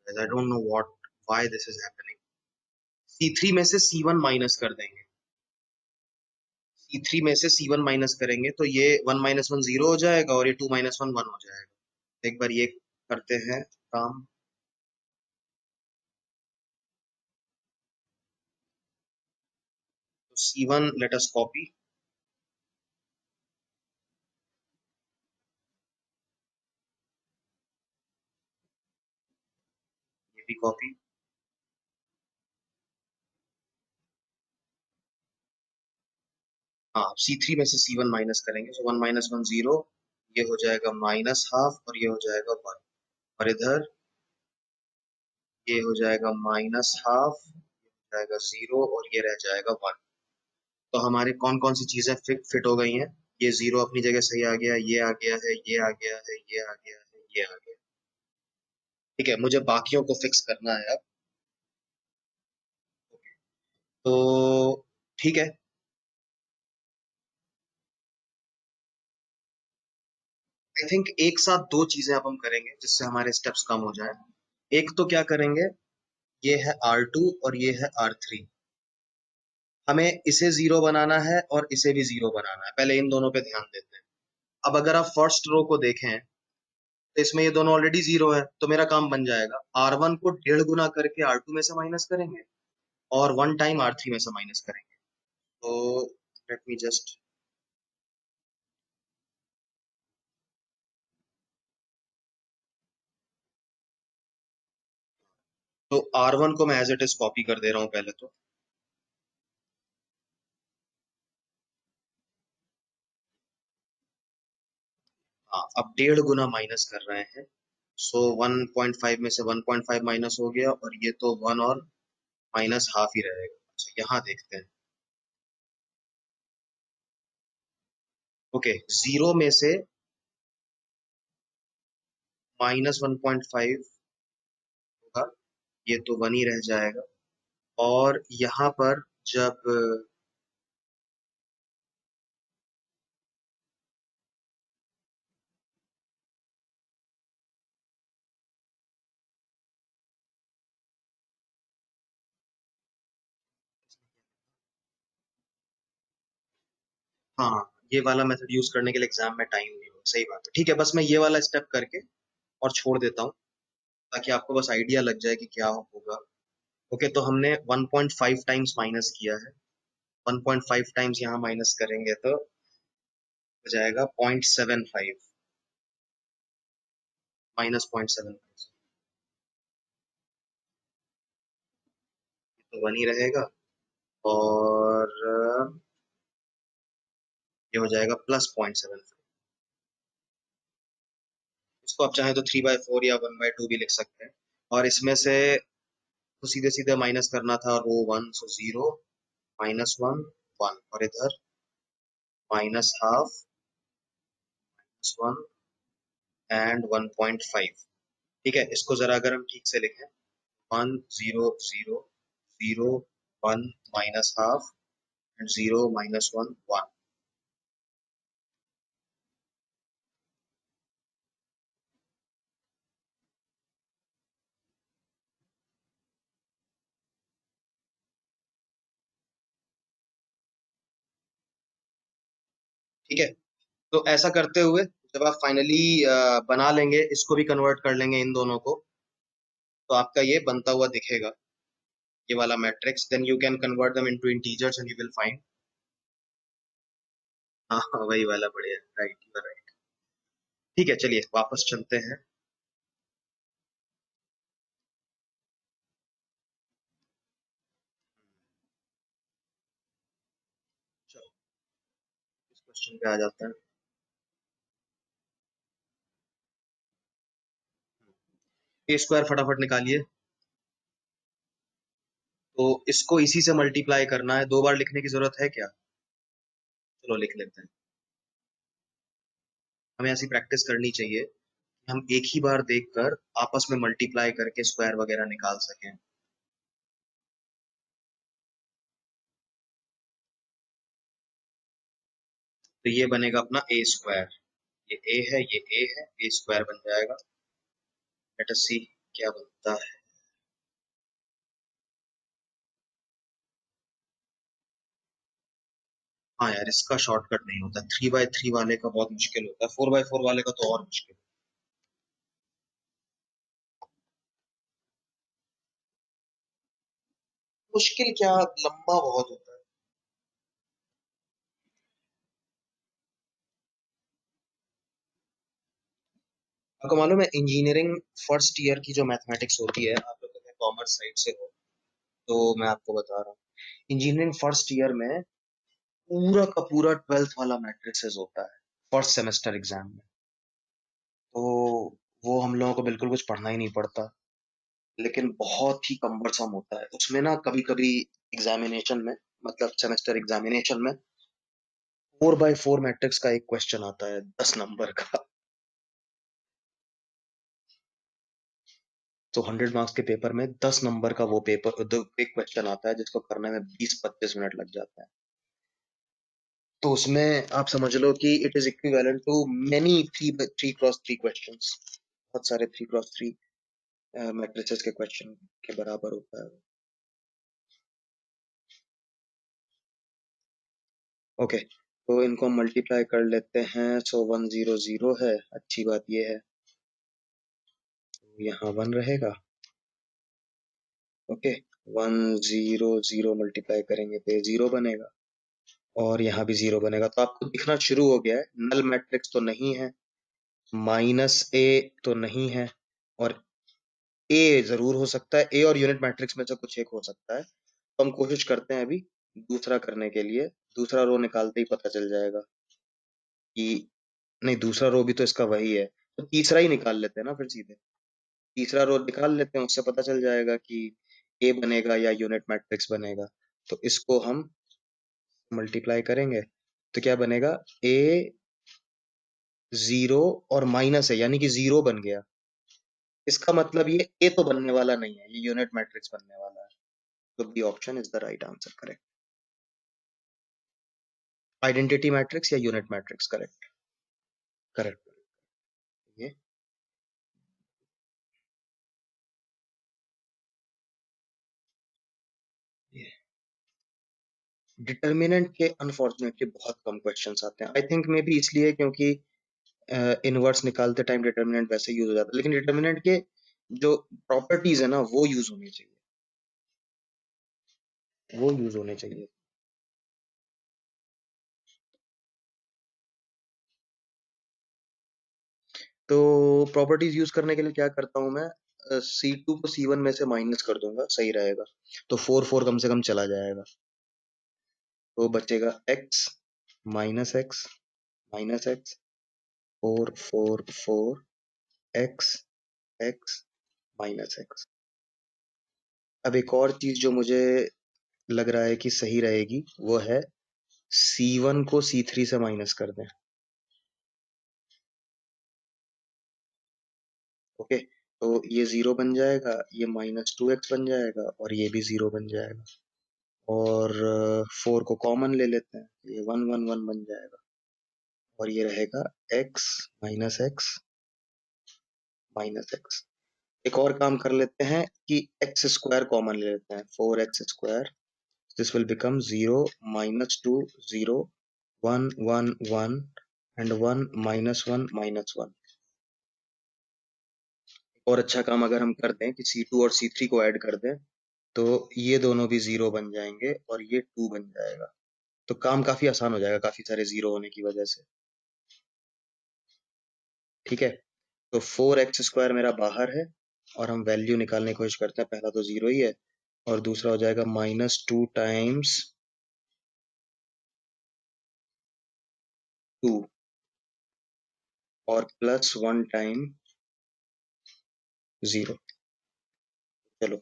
Speaker 2: I don't know what why this is happening। C3 में से C1 माइनस कर देंगे। C3 में से C1 माइनस करेंगे तो ये 1 - 1 जीरो हो जाएगा और ये 2 - 1 1 हो जाएगा। एक बार ये करते हैं काम। तो C1 let us copy, ये भी कॉपी। हाँ, C3 में से C1 माइनस करेंगे तो 1 - 1 जीरो, ये हो जाएगा -½ और ये हो जाएगा 1। और इधर ये हो जाएगा -½ जाएगा जीरो और ये रह जाएगा 1। तो हमारे कौन कौन सी चीजें फिट हो गई हैं? ये जीरो अपनी जगह सही आ गया, ये आ गया है, ये आ गया है, ये आ गया है, ये आ गया। ठीक है, मुझे बाकियों को फिक्स करना है अब। तो ठीक है, आई थिंक एक साथ दो चीजें अब हम करेंगे जिससे हमारे स्टेप्स कम हो जाए। एक तो क्या करेंगे, ये है R2 और ये है R3। हमें इसे जीरो बनाना है और इसे भी जीरो बनाना है। पहले इन दोनों पे ध्यान देते हैं। अब अगर आप फर्स्ट रो को देखें तो इसमें ये दोनों ऑलरेडी जीरो है, तो मेरा काम बन जाएगा। R1 को 1.5 गुना करके R2 में से माइनस करेंगे और 1 टाइम R3 में से माइनस करेंगे। तो लेट मी जस्ट, तो R1 को मैं एज इट इज कॉपी कर दे रहा हूं पहले तो। हाँ, अब 1.5 गुना माइनस कर रहे हैं। सो 1.5 में से 1.5 माइनस हो गया और ये तो 1 और माइनस हाफ ही रहेगा। अच्छा, यहाँ देखते हैं। ओके, जीरो में से -1.5 होगा, ये तो 1 ही रह जाएगा। और यहाँ पर जब हाँ, ये वाला मेथड यूज करने के लिए एग्जाम में टाइम नहीं होगा। सही बात है, ठीक है, बस मैं ये वाला स्टेप करके और छोड़ देता हूँ ताकि आपको बस आइडिया लग जाए कि क्या होगा। ओके, तो हमने 1.5 टाइम्स माइनस किया है। 1.5 टाइम्स यहाँ माइनस करेंगे तो हो जाएगा 0.75 -0.75। तो 1 ही रहेगा और ये हो जाएगा +0.75। इसको आप चाहें तो 3/4 या 1/2 भी लिख सकते हैं। और इसमें से तो सीधे सीधे माइनस करना था रो 1, सो जीरो -1 1 और इधर -½ -1 एंड 1.5। ठीक है, इसको जरा अगर हम ठीक से लिखें, 1 0 0 0 1 -½ एंड 0 -1 1। ठीक है, तो ऐसा करते हुए जब आप फाइनली बना लेंगे, इसको भी कन्वर्ट कर लेंगे इन दोनों को, तो आपका ये बनता हुआ दिखेगा, ये वाला matrix. Then you can convert them into integers and you will find. हाँ हाँ, वही वाला बढ़िया, राइट, यू आर राइट। ठीक है, चलिए वापस चलते हैं। चलो इस क्वेश्चन पे आ जाते हैं। ए स्क्वायर फटाफट निकालिए। तो इसको इसी से मल्टीप्लाई करना है, 2 बार लिखने की जरूरत है क्या? चलो लिख लेते हैं। हमें ऐसी प्रैक्टिस करनी चाहिए कि हम एक ही बार देखकर आपस में मल्टीप्लाई करके स्क्वायर वगैरह निकाल सकें। तो ये बनेगा अपना ए स्क्वायर। ये ए है, ये ए है, ए स्क्वायर बन जाएगा। लेट अस सी क्या बनता है। हाँ यार, इसका शॉर्टकट नहीं होता, 3 बाय 3 वाले का बहुत मुश्किल होता है, 4 बाय 4 वाले का तो और मुश्किल। मुश्किल क्या, लंबा बहुत होता है। आपको मालूम है इंजीनियरिंग फर्स्ट ईयर की जो मैथमेटिक्स होती है, आप लोग कॉमर्स साइड से हो तो मैं आपको बता रहा हूँ, इंजीनियरिंग फर्स्ट ईयर में पूरा का पूरा 12th वाला मैट्रिसेस होता है फर्स्ट सेमेस्टर एग्जाम में। तो वो हम लोगों को बिल्कुल कुछ पढ़ना ही नहीं पड़ता, लेकिन बहुत ही कम्बरसम होता है उसमें ना। कभी कभी एग्जामिनेशन में, मतलब सेमेस्टर एग्जामिनेशन में 4 बाय 4 मैट्रिक्स का एक क्वेश्चन आता है 10 नंबर का। तो 100 मार्क्स के पेपर में 10 नंबर का वो पेपर एक क्वेश्चन आता है जिसको करने में 20-25 मिनट लग जाता है। तो उसमें आप समझ लो कि it is equivalent to many 3 cross 3 questions. बहुत सारे 3 क्रॉस 3 मैट्रिसेस के क्वेश्चन के बराबर होता है। ओके, तो इनको हम मल्टीप्लाई कर लेते हैं। सो 100 है, अच्छी बात ये है। तो यहाँ 1 रहेगा। ओके, 100 मल्टीप्लाई करेंगे तो ये 0 बनेगा, और यहाँ भी 0 बनेगा। तो आपको दिखना शुरू हो गया है, नल मैट्रिक्स तो नहीं है, माइनस ए तो नहीं है, और ए जरूर हो सकता है। ए और यूनिट मैट्रिक्स में से कुछ एक हो सकता है। तो हम कोशिश करते हैं अभी दूसरा करने के लिए। दूसरा रो निकालते ही पता चल जाएगा कि नहीं, दूसरा रो भी तो इसका वही है, तो तीसरा ही निकाल लेते हैं ना फिर सीधे। तीसरा रो निकाल लेते हैं, उससे पता चल जाएगा कि ए बनेगा या यूनिट मैट्रिक्स बनेगा। तो इसको हम मल्टीप्लाई करेंगे तो क्या बनेगा, ए 0 और माइनस है, यानी कि 0 बन गया। इसका मतलब ये ए तो बनने वाला नहीं है, ये यूनिट मैट्रिक्स बनने वाला है। तो B option is the right answer, correct. Identity matrix या यूनिट मैट्रिक्स, करेक्ट। करेक्ट। ये डिटर्मिनेंट के अनफॉर्चुनेटली बहुत कम क्वेश्चंस आते हैं, आई थिंक मे बी इसलिए क्योंकि इनवर्स निकालते टाइम डिटर्मिनेंट वैसे यूज हो जाता है, लेकिन डिटर्मिनेंट के जो प्रॉपर्टीज है ना वो यूज होनी चाहिए, वो यूज होने चाहिए। तो प्रॉपर्टीज यूज करने के लिए क्या करता हूँ मैं, C2 को C1 में से माइनस कर दूंगा, सही रहेगा। तो 4 4 कम से कम चला जाएगा। तो बचेगा x minus x 4 4 4 x x minus x. अब एक और चीज जो मुझे लग रहा है कि सही रहेगी वो है C1 को C3 से माइनस कर दें। ओके, तो ये 0 बन जाएगा, ये -2x बन जाएगा, और ये भी 0 बन जाएगा। और 4 को कॉमन ले लेते हैं, ये 1 1 1 बन जाएगा, और ये रहेगा x माइनस एक्स। एक और काम कर लेते हैं कि एक्स स्क्वायर कॉमन ले लेते हैं, 4x square. This will become 0 -2 0 1 1 1 and 1 -1 -1। और अच्छा काम अगर हम कर दें कि C2 और C3 को ऐड कर दें, तो ये दोनों भी 0 बन जाएंगे और ये 2 बन जाएगा। तो काम काफी आसान हो जाएगा काफी सारे जीरो होने की वजह से। ठीक है, तो 4x² मेरा बाहर है और हम वैल्यू निकालने की कोशिश करते हैं। पहला तो जीरो ही है और दूसरा हो जाएगा -2 टाइम्स 2 और +1 टाइम 0। चलो,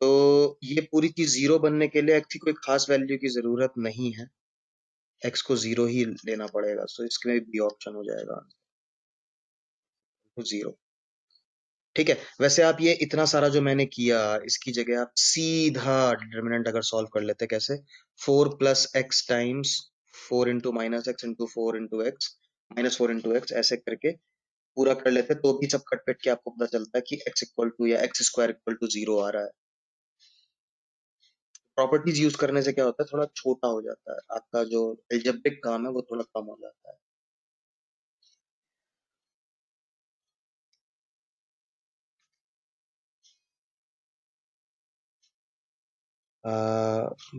Speaker 2: तो ये पूरी चीज जीरो बनने के लिए x की कोई खास वैल्यू की जरूरत नहीं है, x को जीरो ही लेना पड़ेगा। सो इसमें बी ऑप्शन हो जाएगा, तो जीरो। ठीक है, वैसे आप ये इतना सारा जो मैंने किया, इसकी जगह आप सीधा डिटर्मिनेंट अगर सॉल्व कर लेते, कैसे? 4 + x times 4 × -x × 4 × x -4 × x ऐसे करके पूरा कर लेते, तो भी सब कट-पिट के आपको पता चलता है कि x= या x² = 0 आ रहा है। प्रॉपर्टीज यूज करने से क्या होता है, थोड़ा छोटा हो जाता है आपका जो एल्जेब्रिक काम है, वो थोड़ा कम हो जाता है।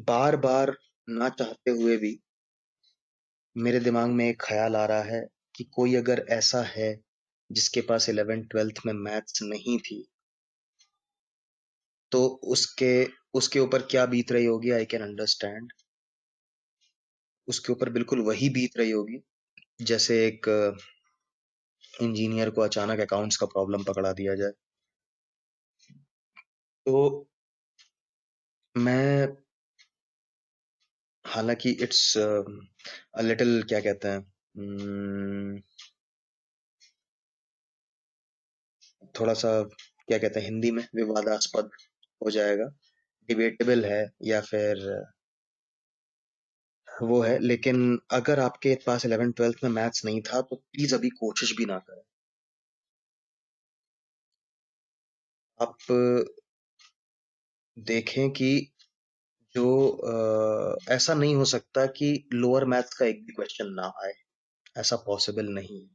Speaker 2: बार बार ना चाहते हुए भी मेरे दिमाग में एक ख्याल आ रहा है कि कोई अगर ऐसा है जिसके पास 11th 12th में मैथ्स नहीं थी, तो उसके उसके ऊपर क्या बीत रही होगी, आई कैन अंडरस्टैंड। उसके ऊपर बिल्कुल वही बीत रही होगी जैसे एक इंजीनियर को अचानक अकाउंट्स का प्रॉब्लम पकड़ा दिया जाए। तो मैं, हालांकि इट्स अ लिटिल, क्या कहते हैं, थोड़ा सा, क्या कहते हैं हिंदी में, विवादास्पद हो जाएगा, डिबेटेबल है, या फिर वो है। लेकिन अगर आपके पास 11th 12th में मैथ्स नहीं था, तो प्लीज अभी कोशिश भी ना करें। आप देखें कि जो ऐसा नहीं हो सकता कि लोअर मैथ्स का एक भी क्वेश्चन ना आए, ऐसा पॉसिबल नहीं है।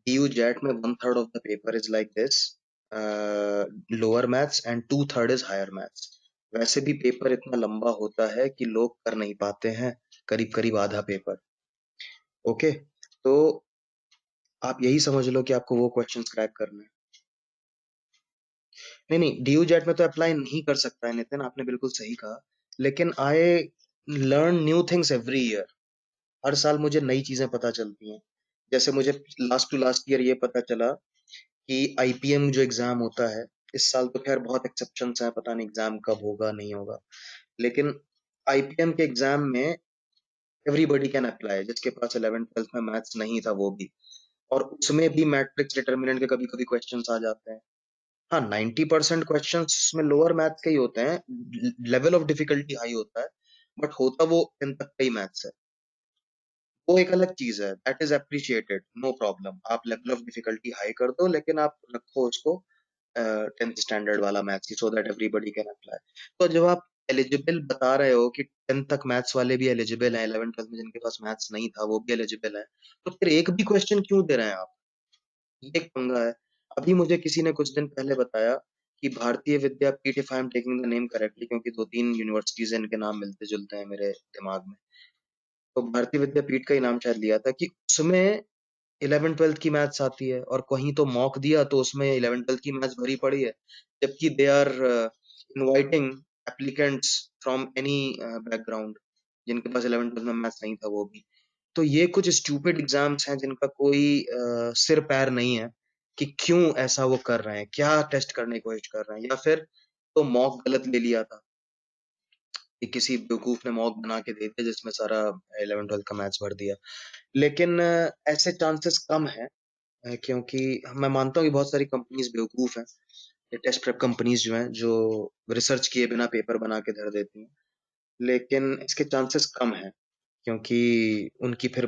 Speaker 2: DU जेट में 1/3 of the paper is like this, lower maths, and 2/3 is higher maths. वैसे भी पेपर इतना लंबा होता है कि लोग कर नहीं पाते हैं करीब करीब आधा पेपर। ओके, तो आप यही समझ लो कि आपको वो क्वेश्चन क्रैक करने हैं। नहीं नहीं, DU जेट में तो अप्लाई नहीं कर सकता है नितिन, आपने बिल्कुल सही कहा। लेकिन I learn new things every year. हर साल मुझे नई चीजें पता चलती हैं। जैसे मुझे लास्ट टू लास्ट ईयर ये पता चला कि IPM जो एग्जाम होता है, इस साल तो खैर बहुत एक्सेप्शंस हैं, पता नहीं एग्जाम कब होगा नहीं होगा, लेकिन IPM के एग्जाम में एवरीबॉडी कैन अप्लाई, जिसके पास 11th 12th में मैथ्स नहीं था वो भी। और उसमें भी मैट्रिक्स डिटर्मिनेंट के कभी कभी क्वेश्चंस आ जाते हैं। हाँ, 90% क्वेश्चंस में लोअर मैथ्स के ही होते हैं, लेवल ऑफ डिफिकल्टी हाई होता है, बट होता वो 10 तक का ही मैथ्स है। वो एक अलग चीज है, that is appreciated, no problem. आप लेवल ऑफ डिफिकल्टी हाई कर दो, लेकिन आप रखो उसको 10th स्टैंडर्ड वाला मैथ्स ही, so that everybody can apply. तो जब आप एलिजिबल बता रहे हो कि 10th तक मैथ्स वाले भी एलिजिबल हैं, 11th 12th में जिनके पास मैथ्स नहीं था वो भी एलिजिबल है, तो फिर एक भी क्वेश्चन क्यों दे रहे हैं आप? ये एक पंगा है। अभी मुझे किसी ने कुछ दिन पहले बताया कि Bharatiya Vidyapeeth, if I am taking the name correctly, क्योंकि 2 3 यूनिवर्सिटीज इनके नाम मिलते जुलते हैं मेरे दिमाग में, तो भारतीय विद्यापीठ का ही नाम शायद लिया था, कि उसमें 11th 12th की मैथ्स आती है, और कहीं तो मॉक दिया तो उसमें 11th 12th की मैथ्स भरी पड़ी है, जबकि they are inviting applicants from any background, जिनके पास 11th 12th में मैथ्स नहीं था वो भी। तो ये कुछ स्टूपिड एग्जाम्स हैं जिनका कोई सिर पैर नहीं है, कि क्यों ऐसा वो कर रहे हैं, क्या टेस्ट करने की कोशिश कर रहे हैं, या फिर तो मॉक गलत ले लिया था कि किसी बेवकूफ ने मॉक बना के दे दिया जिसमें सारा 11th 12th का मैथ्स भर दिया। लेकिन ऐसे चांसेस कम है, क्योंकि मैं मानता हूँ कि बहुत सारी कंपनीज बेवकूफ हैं, ये टेस्ट प्रेप कंपनीज जो हैं, जो रिसर्च किए बिना पेपर बना के धर देती हैं। लेकिन इसके चांसेस कम हैं, क्योंकि उनकी फिर,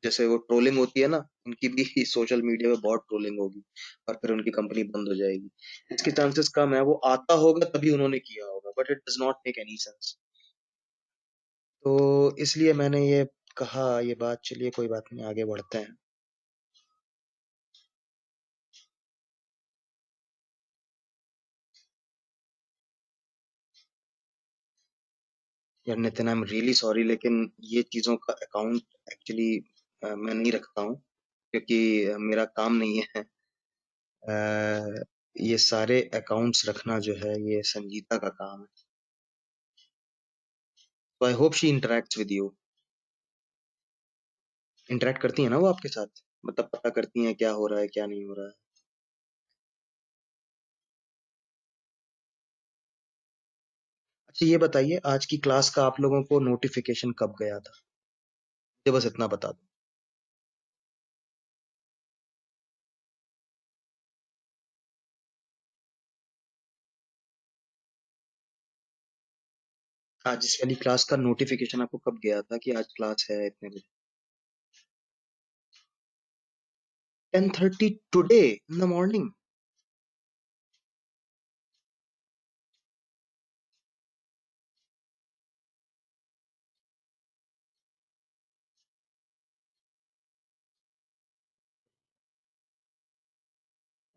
Speaker 2: जैसे वो ट्रोलिंग होती है ना, उनकी भी सोशल मीडिया पे बहुत ट्रोलिंग होगी, और फिर उनकी कंपनी बंद हो जाएगी। इसके चांसेस कम है, वो आता होगा तभी उन्होंने किया होगा, but it does not make any sense. तो इसलिए मैंने ये कहा ये बात। चलिए कोई बात नहीं, आगे बढ़ते हैं। यार Nitin, I am really sorry, लेकिन ये चीज़ों का अकाउंट एक्चुअली मैं नहीं रखता हूँ, क्योंकि मेरा काम नहीं है। ये सारे अकाउंट्स रखना जो है ये संगीता का काम है। तो I hope she interacts with you. Interact करती है ना वो आपके साथ? मतलब पता करती हैं क्या हो रहा है क्या नहीं हो रहा है? अच्छा ये बताइए, आज की क्लास का आप लोगों को नोटिफिकेशन कब गया था? मुझे बस इतना बता दो। आज इस वाली क्लास का नोटिफिकेशन आपको कब गया था कि आज क्लास है इतने बजे? 10:30 टुडे इन द मॉर्निंग?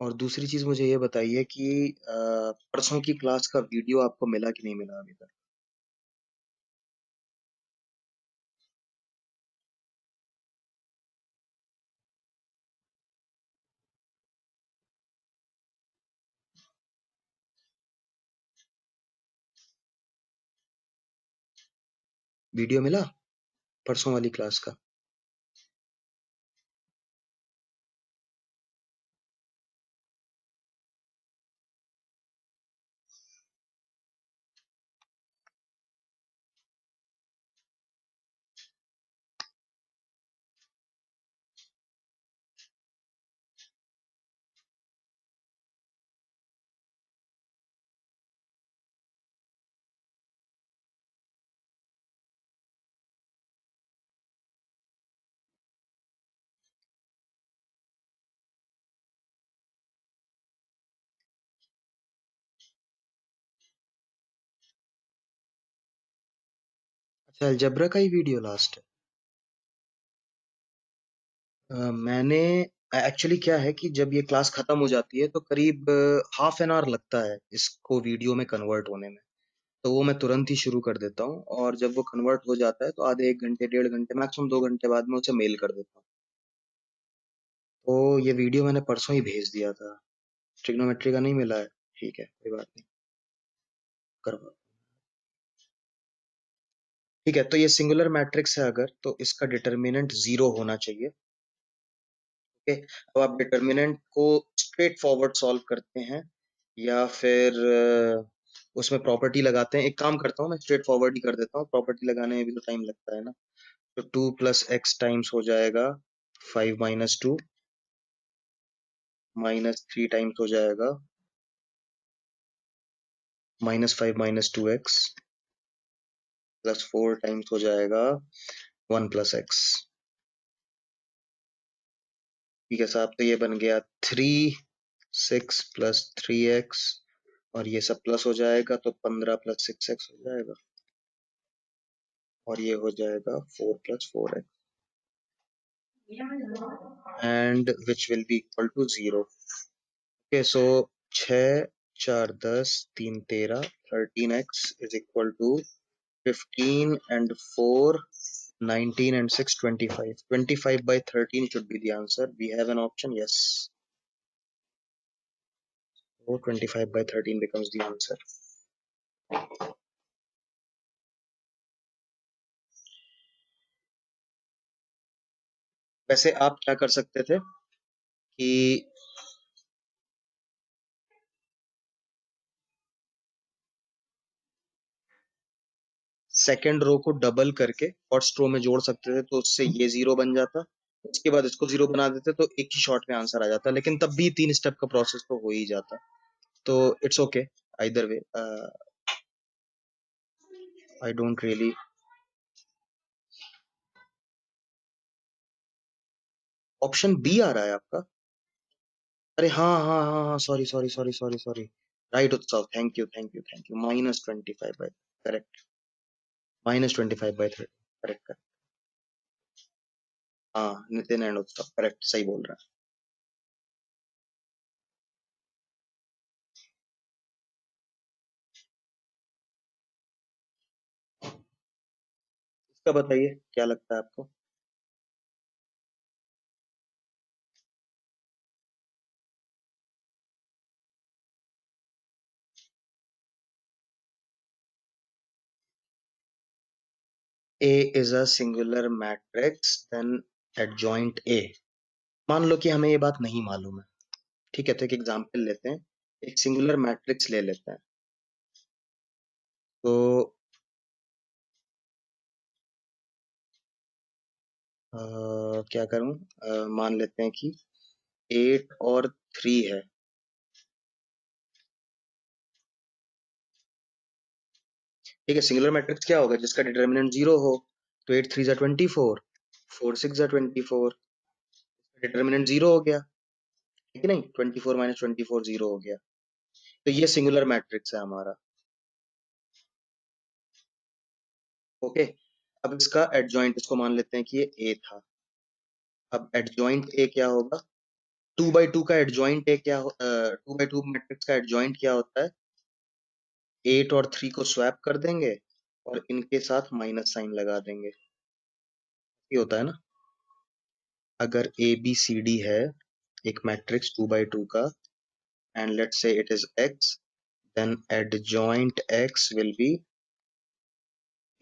Speaker 2: और दूसरी चीज मुझे ये बताइए कि परसों की क्लास का वीडियो आपको मिला कि नहीं मिला अभी तक? वीडियो मिला परसों वाली क्लास का? अच्छा, अलजेब्रा का ही वीडियो लास्ट है। मैंने एक्चुअली क्या है कि जब ये क्लास खत्म हो जाती है तो करीब हाफ एन आवर लगता है इसको वीडियो में कन्वर्ट होने में। तो वो मैं तुरंत ही शुरू कर देता हूँ, और जब वो कन्वर्ट हो जाता है तो आधे 1 घंटे 1.5 घंटे मैक्सिमम 2 घंटे बाद में उसे मेल कर देता हूँ। तो ये वीडियो मैंने परसों ही भेज दिया था। ट्रिग्नोमेट्री का नहीं मिला है? ठीक है, कोई बात नहीं, करवा। ठीक है, तो ये सिंगुलर मैट्रिक्स है अगर, तो इसका डिटर्मिनेंट 0 होना चाहिए। ओके, अब आप डिटर्मिनेंट को स्ट्रेट फॉरवर्ड सॉल्व करते हैं या फिर उसमें प्रॉपर्टी लगाते हैं? एक काम करता हूँ, मैं स्ट्रेट फॉरवर्ड ही कर देता हूँ, प्रॉपर्टी लगाने में भी तो टाइम लगता है ना। तो 2 + x टाइम्स हो जाएगा 5 - 2, -3 टाइम्स हो जाएगा -5 - 2x, +4 टाइम्स हो जाएगा 1 + x। ठीक है साहब, तो ये बन गया 3 6 + 3x, और ये सब प्लस हो जाएगा तो 15 + 6x हो जाएगा, और ये हो जाएगा 4 + 4x, and which will be equal to 0। Okay, so 6 4 10 3 13 13x is equal to 15 and 4 19 and 6 25, 25/13 should be the answer. We have an option, yes. So 25/13 becomes the answer. वैसे आप क्या कर सकते थे कि सेकेंड रो को डबल करके first row में जोड़ सकते थे, तो उससे ये 0 बन जाता। उसके बाद इसको 0 बना देते तो एक ही शॉट में आंसर आ जाता, लेकिन तब भी 3 स्टेप का प्रोसेस तो हो ही जाता। तो it's okay, either way. I don't really. Option B आ रहा है आपका? अरे हाँ हाँ हाँ हाँ, sorry sorry sorry sorry sorry. Right Utsav, thank you thank you thank you. -25/, correct. -25/30, correct correct. हाँ, नितिन एंड उत्सव, करेक्ट, सही बोल रहा है। इसका बताइए क्या लगता है आपको? A is a singular matrix, then adjoint A. मान लो कि हमें ये बात नहीं मालूम है, ठीक है, तो एक एग्जांपल लेते हैं, एक सिंगुलर मैट्रिक्स ले लेते हैं। तो क्या करूं, मान लेते हैं कि 8 और 3 है। ठीक है, सिंगुलर मैट्रिक्स क्या होगा, जिसका डिटर्मिनेंट 0 हो। तो 8 3 ज़ा 24, 4 6 ज़ा 24, डिटर्मिनेंट 0 हो गया, है कि नहीं? 24 - 24 0 हो गया। तो ये सिंगुलर मैट्रिक्स है हमारा। ओके, अब इसका एडजॉइंट, इसको मान लेते हैं कि ये ए था। अब एडजॉइंट ए क्या होगा? 2 by 2 का एडजॉइंट ए क्या 2 by 2 मैट्रिक्स का एडजॉइंट क्या होता है? 8 और 3 को स्वैप कर देंगे और इनके साथ माइनस साइन लगा देंगे। ये होता है ना, अगर ए बी सी डी है एक मैट्रिक्स 2 by 2 का, and let's say it is X, then adjoint X will be,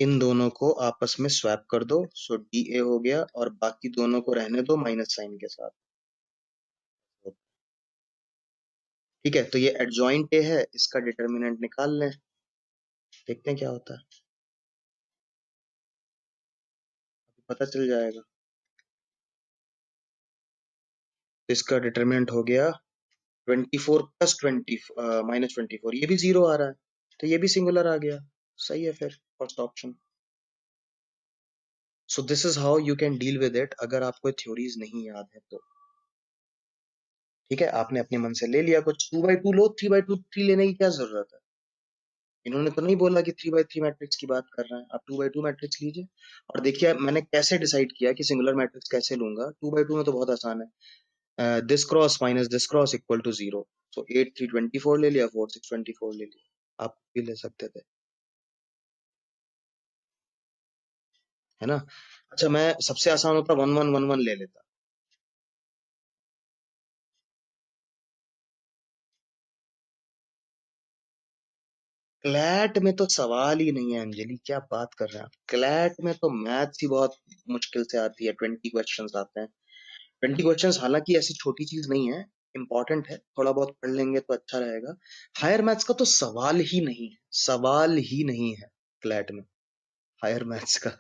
Speaker 2: इन दोनों को आपस में स्वैप कर दो, सो डी ए हो गया, और बाकी दोनों को रहने दो माइनस साइन के साथ। ठीक है, तो ये एडजॉइंट ए है, इसका डिटर्मिनेंट निकाल लें, देखते हैं क्या होता है, पता चल जाएगा। तो इसका डिटर्मिनेंट हो गया 24 + 20 - 24, ये भी 0 आ रहा है, तो ये भी सिंगुलर आ गया। सही है फिर, first option. So this is how you can deal with it, अगर आपको थ्योरीज नहीं याद है तो। ठीक है, आपने अपने मन से ले लिया कुछ, 2 by 2 लो, 3 by 2 लेने की क्या जरूरत है? इन्होंने तो नहीं बोला कि 3 by 3 मैट्रिक्स की बात कर रहे हैं, आप 2 by 2 मैट्रिक्स लीजिए। और देखिए मैंने कैसे डिसाइड किया कि सिंगुलर मैट्रिक्स कैसे लूंगा। 2 by 2 में तो बहुत आसान है, this cross minus this cross equal to 0। So 8 3 24 ले लिया, 4 6 24 ले लिया, आप भी ले सकते थे, है ना? अच्छा, मैं सबसे आसान होता 1 1 1 1 ले लेता। क्लैट में तो सवाल ही नहीं है अंजलि, क्या बात कर रहे हैं आप? क्लैट में तो मैथ्स ही बहुत मुश्किल से आती है, 20 क्वेश्चंस आते हैं। 20 क्वेश्चंस हालांकि ऐसी छोटी चीज नहीं है, इंपॉर्टेंट है, थोड़ा बहुत पढ़ लेंगे तो अच्छा रहेगा। हायर मैथ्स का तो सवाल ही नहीं है, सवाल ही नहीं है क्लैट में, हायर मैथ्स का।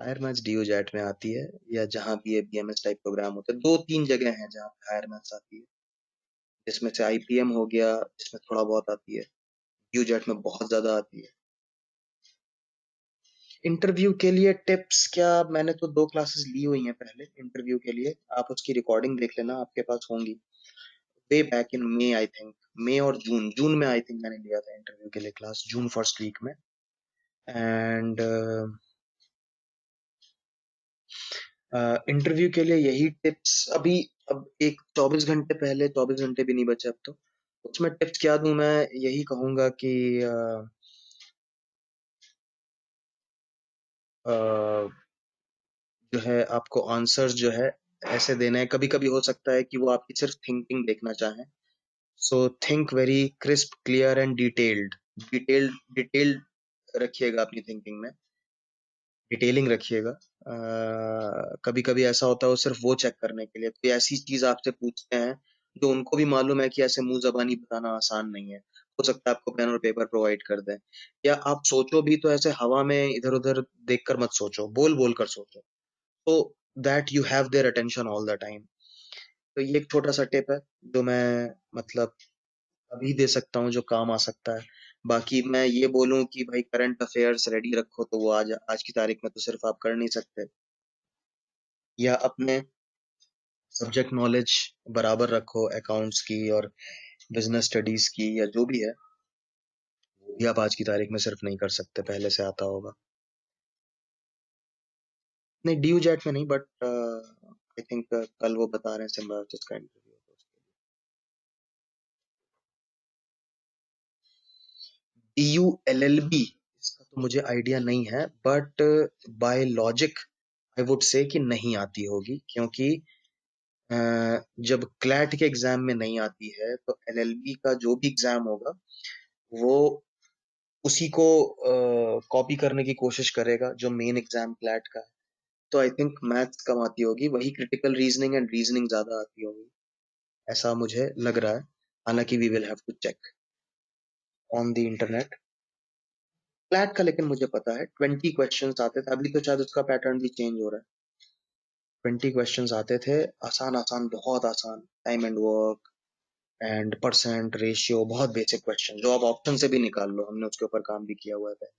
Speaker 2: हायर मैथ्स डीयू जेट में आती है, या जहां भी ये बीएमएस टाइप प्रोग्राम होते हैं, 2 3 जगह हैं जहाँ पे हायर मैथ्स आती है, जिसमें से आईपीएम हो गया, जिसमें थोड़ा बहुत आती है, डीयू जेट में बहुत ज्यादा आती है। इंटरव्यू के लिए टिप्स क्या, मैंने तो 2 क्लासेस ली हुई हैं पहले इंटरव्यू के लिए, आप उसकी रिकॉर्डिंग देख लेना, आपके पास होंगी। Way back in may I think, मई और जून, जून में आई थिंक मैंने लिया था इंटरव्यू के लिए क्लास, जून फर्स्ट वीक में। एंड इंटरव्यू के लिए यही टिप्स अभी, अब एक 24 घंटे पहले, 24 घंटे भी नहीं बचे अब तो, उसमें टिप्स क्या दूं मैं, यही कहूंगा कि अ, जो है आपको आंसर्स जो है ऐसे देना है, कभी कभी हो सकता है कि वो आपकी सिर्फ थिंकिंग देखना चाहें। So think very crisp clear and detailed, detailed detailed रखिएगा अपनी थिंकिंग में, डिटेलिंग रखिएगा। कभी कभी ऐसा होता है वो सिर्फ वो चेक करने के लिए कोई ऐसी चीज आपसे पूछते हैं जो उनको भी मालूम है कि ऐसे मुंह जबानी बताना आसान नहीं है, हो सकता है आपको पेन और पेपर प्रोवाइड कर दें, या आप सोचो भी तो ऐसे हवा में इधर उधर देखकर मत सोचो, बोल बोल कर सोचो, तो that you have their attention all the time. तो ये एक छोटा सा टिप है जो मैं मतलब अभी दे सकता हूँ, जो काम आ सकता है। बाकी मैं ये बोलूं कि भाई करंट अफेयर्स रेडी रखो, तो वो आज आज की तारीख में तो सिर्फ आप कर नहीं सकते, या अपने सब्जेक्ट नॉलेज बराबर रखो, अकाउंट्स की और बिजनेस स्टडीज की या जो भी है, वो भी आप आज की तारीख में सिर्फ नहीं कर सकते, पहले से आता होगा। नहीं, ड्यू जेट में नहीं, बट आई थिंक कल वो बता रहे हैं सिम्बायोसिस का इंटरव्यू। DULLB, इसका तो मुझे आइडिया नहीं है, but by logic I would say कि नहीं आती होगी, क्योंकि अ, जब क्लैट के एग्जाम में नहीं आती है तो एलएलबी का जो भी एग्जाम होगा वो उसी को कॉपी करने की कोशिश करेगा जो मेन एग्जाम क्लैट का है। तो आई थिंक मैथ्स कम आती होगी, वही क्रिटिकल रीजनिंग एंड रीजनिंग ज्यादा आती होगी, ऐसा मुझे लग रहा है। हालांकि we will have to check on the internet CLAT का। लेकिन मुझे पता है 20 क्वेश्चंस आते थे, अभी तो शायद उसका पैटर्न भी चेंज हो रहा है। 20 क्वेश्चंस आते थे, आसान आसान, बहुत आसान, time and work and percent ratio, बहुत बेसिक क्वेश्चन जो आप ऑप्शन से भी निकाल लो, हमने उसके ऊपर काम भी किया हुआ है पहले।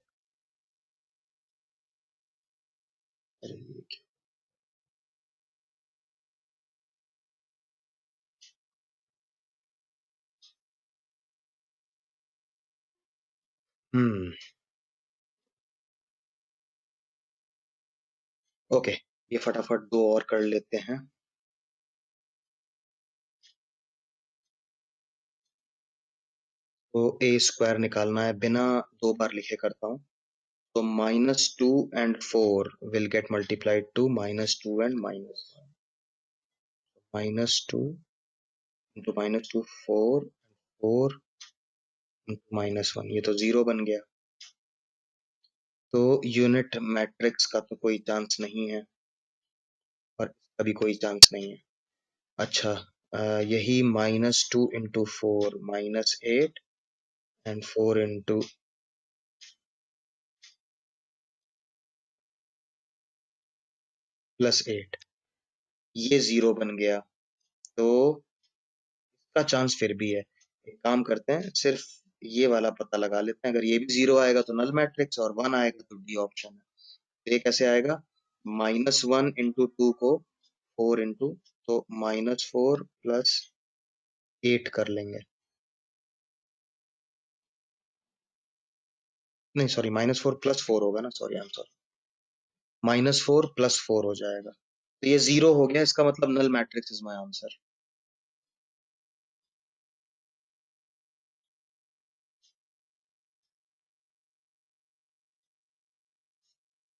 Speaker 2: हम्म। ओके, ये फटाफट दो और कर लेते हैं। तो ए स्क्वायर निकालना है, बिना दो बार लिखे करता हूँ। तो -2 and 4 will get multiplied to -2 and -2 into -2 4, 4 into -1, ये तो 0 बन गया। तो यूनिट मैट्रिक्स का तो कोई चांस नहीं है, और इसका भी कोई चांस नहीं है। अच्छा, यही -2 into 4 -8 and 4 into +8, ये 0 बन गया। तो इसका चांस फिर भी है। एक काम करते हैं, सिर्फ ये वाला पता लगा लेते हैं। अगर ये भी 0 आएगा तो नल मैट्रिक्स, और 1 आएगा तो डी ऑप्शन है। तो ये कैसे आएगा? -1 into 2 को 4 इंटू, तो -4 +8 कर लेंगे। नहीं सॉरी, -4 +4 होगा ना, सॉरी, आई एम सॉरी, -4 +4 हो जाएगा। तो ये 0 हो गया, इसका मतलब null matrix is my answer.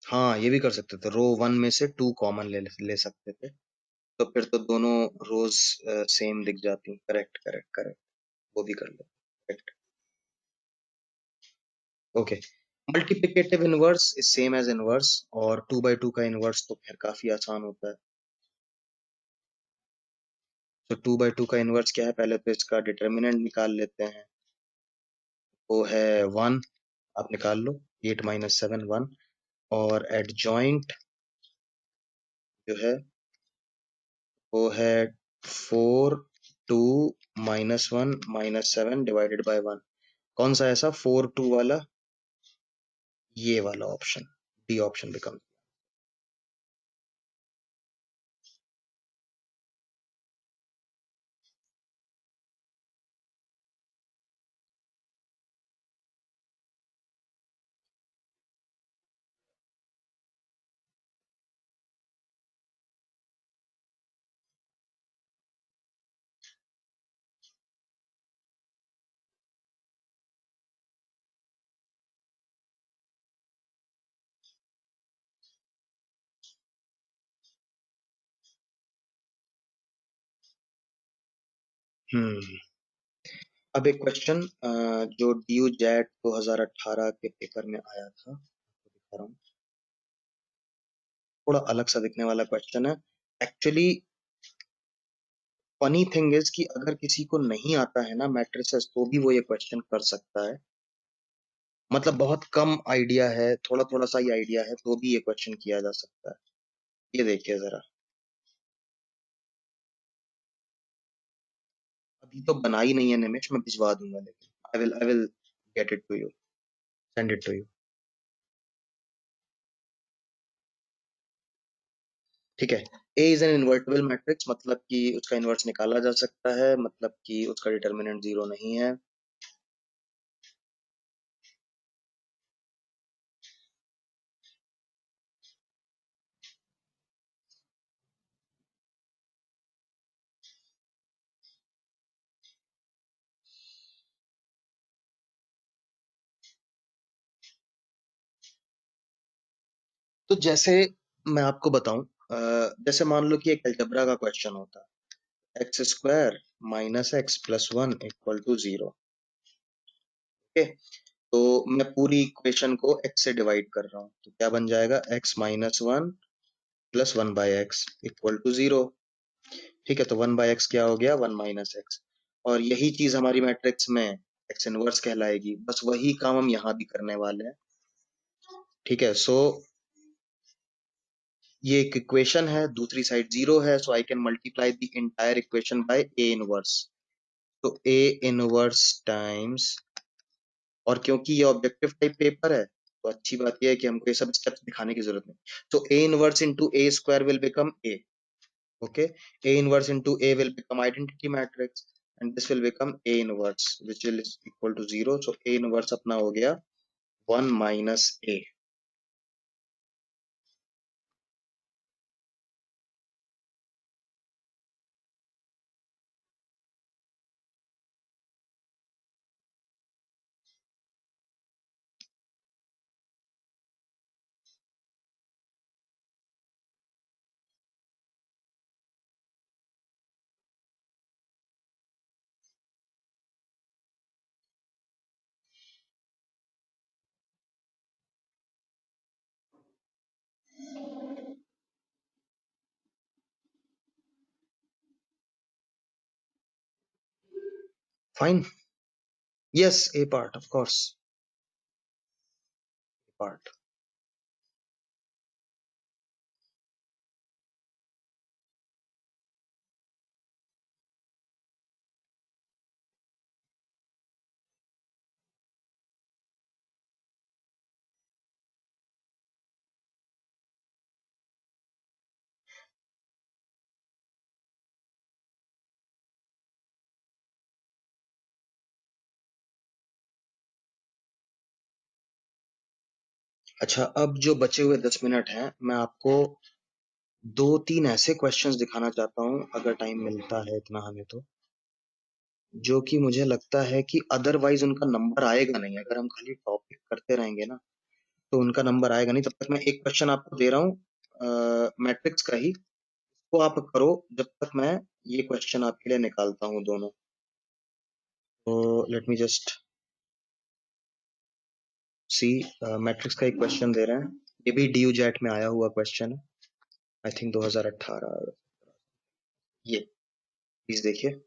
Speaker 2: हाँ, ये भी कर सकते थे, रो 1 में से 2 कॉमन ले ले सकते थे, तो फिर तो दोनों रोज सेम दिख जाती। करेक्ट करेक्ट करेक्ट, वो भी कर लो। Correct. Okay, multiplicative inverse is same as inverse, और 2/2 का इनवर्स तो खैर काफी आसान होता है। तो 2/2 का इनवर्स क्या है? पहले तो इसका डिटर्मिनेंट निकाल लेते हैं, वो है 1। आप निकाल लो, 8 - 7 1। और एडजॉइंट जो है वो है 4 2 -1 -7 डिवाइडेड बाय 1। कौन सा ऐसा 4 2 वाला? ये वाला ऑप्शन, डी ऑप्शन बिकम। हम्म। अब एक क्वेश्चन जो ड्यू जेट 2018 के पेपर में आया था, तो दिखा रहा हूँ। थोड़ा अलग सा दिखने वाला क्वेश्चन है। एक्चुअली फनी थिंग इज कि अगर किसी को नहीं आता है ना मैट्रिसेस, तो भी वो ये क्वेश्चन कर सकता है। मतलब बहुत कम आइडिया है, थोड़ा थोड़ा सा ही आइडिया है, तो भी ये क्वेश्चन किया जा सकता है। ये देखिए जरा, अभी तो बना ही नहीं है निमिष, मैं भिजवा दूंगा, लेकिन I will get it to you, send it to you. ठीक है। A is an invertible matrix, मतलब कि उसका इन्वर्स निकाला जा सकता है, मतलब कि उसका डिटर्मिनेंट 0 नहीं है। तो जैसे मैं आपको बताऊं, जैसे मान लो कि एक अलजेब्रा का क्वेश्चन होता है, x square minus x plus one equal to zero. Okay, तो मैं पूरी इक्वेशन को एक्स से डिवाइड कर रहा हूँ, तो क्या बन जाएगा, x minus one plus one by x equal to zero. ठीक है, तो वन बाई एक्स क्या हो गया, वन माइनस एक्स। और यही चीज हमारी मैट्रिक्स में एक्स इनवर्स कहलाएगी, बस वही काम हम यहाँ भी करने वाले हैं। ठीक है, सो ये एक इक्वेशन है, दूसरी साइड जीरो है, so I can multiply the entire equation by A inverse. तो ए इनवर्स टाइम्स, और क्योंकि ये ऑब्जेक्टिव टाइप पेपर है, तो अच्छी बात यह है कि हमको ये सब स्टेप्स दिखाने की जरूरत नहीं। तो A inverse into A square will become a. Okay, a inverse into a will become identity matrix and this will become a inverse which will is equal to zero, so a inverse अपना हो गया one minus a। Fine, yes, a part, of course, a part। अच्छा, अब जो बचे हुए 10 minute हैं, मैं आपको दो तीन ऐसे क्वेश्चंस दिखाना चाहता हूँ, अगर टाइम मिलता है इतना हमें, तो जो कि मुझे लगता है कि अदरवाइज उनका नंबर आएगा नहीं, अगर हम खाली टॉपिक करते रहेंगे ना तो उनका नंबर आएगा नहीं। तब तक मैं एक क्वेश्चन आपको दे रहा हूँ मैट्रिक्स का ही, वो आप करो जब तक मैं ये क्वेश्चन आपके लिए निकालता हूँ दोनों। तो let me just see, matrix का एक क्वेश्चन दे रहे हैं, ये भी डी जेट में आया हुआ क्वेश्चन है, आई थिंक 2018। ये प्लीज देखिए।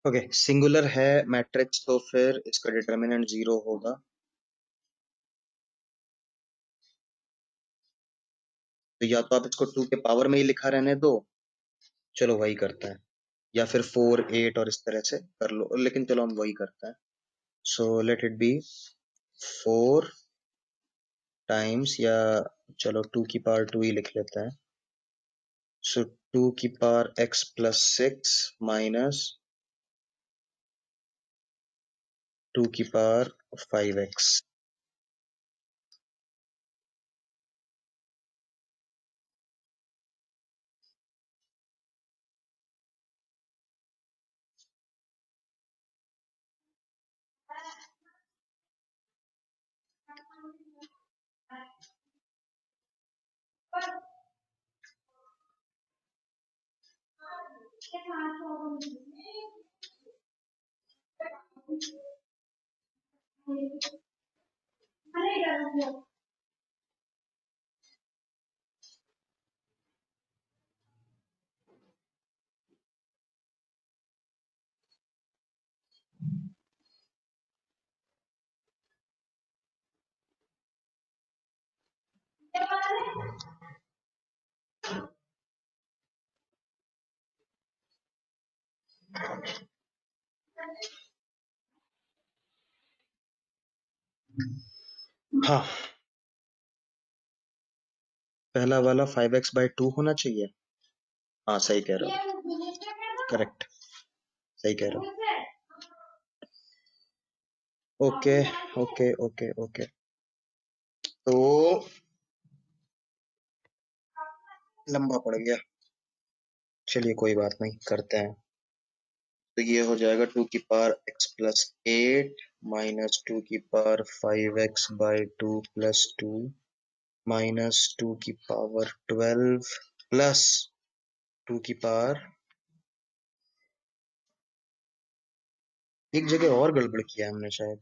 Speaker 2: ओके, सिंगुलर है मैट्रिक्स तो फिर इसका डिटर्मिनेंट जीरो होगा। तो या तो आप इसको टू के पावर में ही लिखा रहने दो, चलो वही करता है। या फिर 4 8 और इस तरह से कर लो, लेकिन चलो हम वही करते हैं। So let it be 4 times, या चलो 2 की पावर 2 ही लिख लेते हैं। सो 2 की पावर x प्लस 6 माइनस 2 की पावर 5x। हाँ, पहला वाला 5x/2 होना चाहिए। हाँ सही कह रहे हो, करेक्ट, सही कह रहे हो। ओके ओके ओके ओके, तो लंबा पड़ गया, चलिए कोई बात नहीं, करते हैं। तो ये हो जाएगा 2 की पावर x प्लस 8 माइनस 2 की पावर 5x/2 प्लस 2 माइनस 2 की पावर 12 प्लस 2 की पावर, एक जगह और गड़बड़ किया हमने शायद।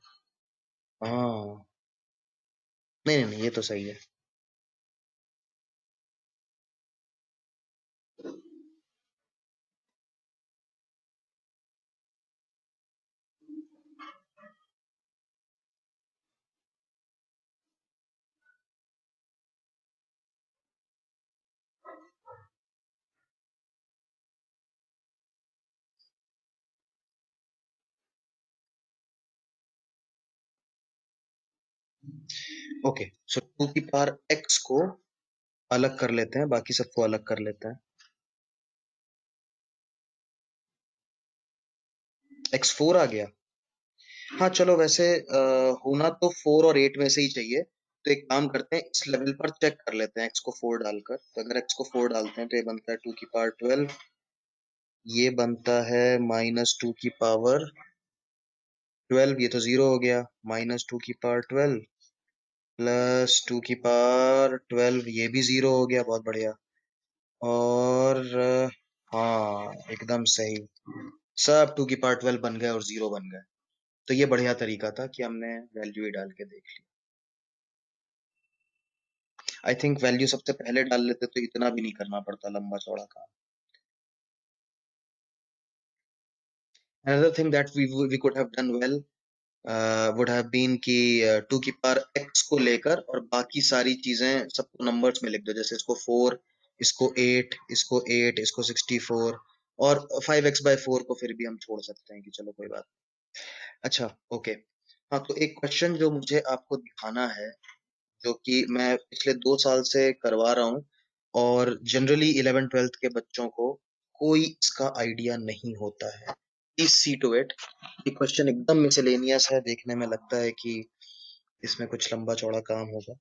Speaker 2: हाँ, नहीं नहीं नहीं, ये तो सही है। ओके, सो 2 की पावर x को अलग कर लेते हैं, बाकी सबको अलग कर लेते हैं। x4 आ गया। हाँ चलो, वैसे होना तो 4 और 8 में से ही चाहिए। तो एक काम करते हैं, इस लेवल पर चेक कर लेते हैं x को 4 डालकर। तो अगर x को 4 डालते हैं तो ये बनता है 2 की पावर 12, ये बनता है माइनस 2 की पावर 12, ये तो जीरो हो गया, माइनस 2 की पावर 12 प्लस 2 की पावर 12, ये भी जीरो हो गया, बहुत बढ़िया। और हाँ एकदम सही, सब 2 की पावर 12 बन गए और जीरो बन गए। तो ये बढ़िया तरीका था कि हमने वैल्यू ही डाल के देख ली। आई थिंक वैल्यू सबसे पहले डाल लेते तो इतना भी नहीं करना पड़ता लंबा चौड़ा काम। Another thing that we could have done well would have been कि 2 की पावर x को लेकर और बाकी सारी चीजें सबको नंबर्स में लिख दो, जैसे इसको 4, इसको 8, इसको 8, इसको 64, और 5x/4 को फिर भी हम छोड़ सकते हैं कि चलो कोई बात। अच्छा, ओके। हाँ, तो एक क्वेश्चन जो मुझे आपको दिखाना है, जो कि मैं पिछले 2 साल से करवा रहा हूँ, और जनरली 11th 12th के बच्चों को कोई इसका आइडिया नहीं होता है। Please see to it. ये क्वेश्चन एकदम मिसलेनियस है, देखने में लगता है कि इसमें कुछ लंबा चौड़ा काम होगा।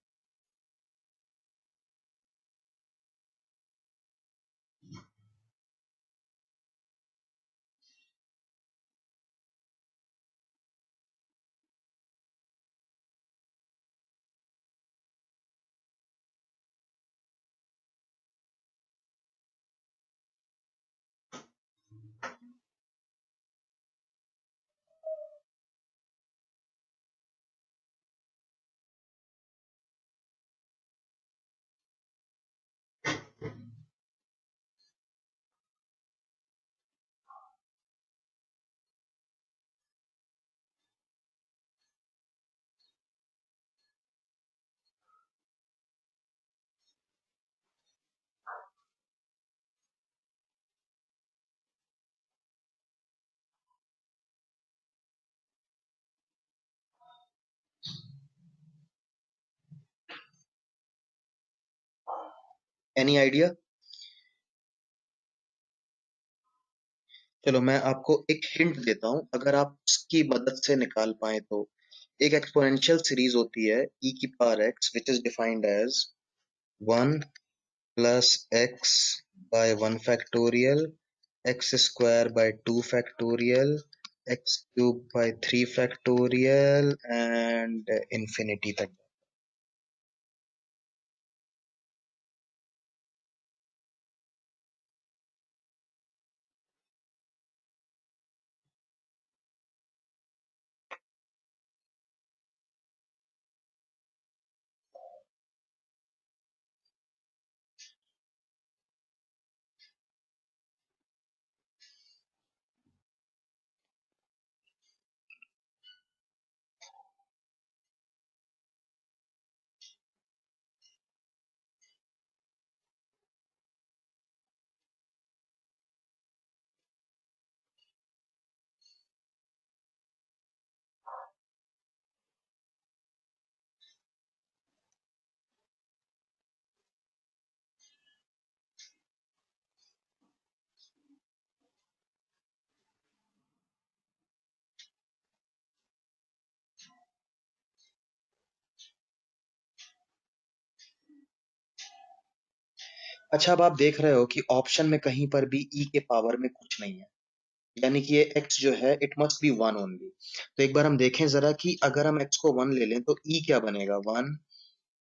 Speaker 2: Any idea? चलो मैं आपको एक हिंट देता हूं, अगर आप उसकी मदद से निकाल पाए तो। एक एक्सपोनेंशियल सीरीज होती है e की power x which is defined as 1 plus x by 1 factorial, x square by 2 factorial, x cube by 3 factorial and infinity तक। अच्छा, अब आप देख रहे हो कि ऑप्शन में कहीं पर भी e के पावर में कुछ नहीं है, यानी कि ये x जो है it must be one only. तो एक बार हम देखें जरा कि अगर हम x को वन ले लें तो e क्या बनेगा? One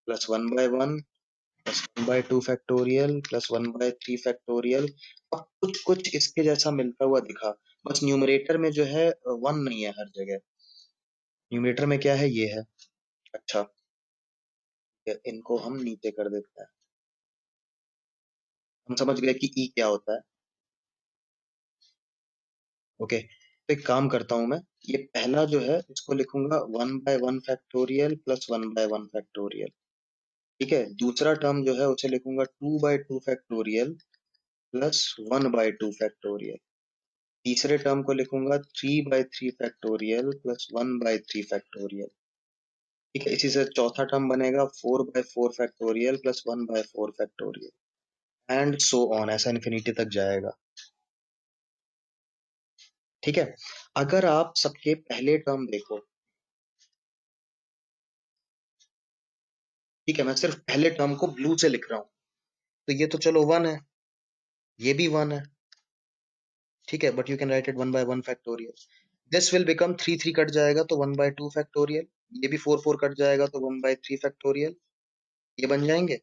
Speaker 2: plus one by one plus one by two factorial plus one by three factorial. अब कुछ कुछ इसके जैसा मिलता हुआ दिखा, बस न्यूमरेटर में जो है वन नहीं है हर जगह। न्यूमरेटर में क्या है? ये है। अच्छा, इनको हम नीचे कर देते हैं। हम समझ गए कि e क्या होता है। ओके, तो एक काम करता हूं मैं, ये पहला जो है इसको लिखूंगा one by one factorial plus one by one factorial. ठीक है, दूसरा टर्म जो है उसे लिखूंगा two by two factorial plus one by two factorial. तीसरे टर्म को लिखूंगा three by three factorial plus one by three factorial. ठीक है, इसी से चौथा टर्म बनेगा four by four factorial plus one by four factorial and so on, ऐसा इन्फिनिटी तक जाएगा। ठीक है, अगर आप सबके पहले टर्म देखो, ठीक है, मैं सिर्फ पहले टर्म को ब्लू से लिख रहा हूं, तो ये तो चलो वन है, ये भी वन है। ठीक है, but you can write it one by one factorial. This will become three three cut जाएगा तो वन बाय टू फैक्टोरियल, ये भी फोर फोर कट जाएगा तो वन बाय थ्री फैक्टोरियल, ये बन जाएंगे।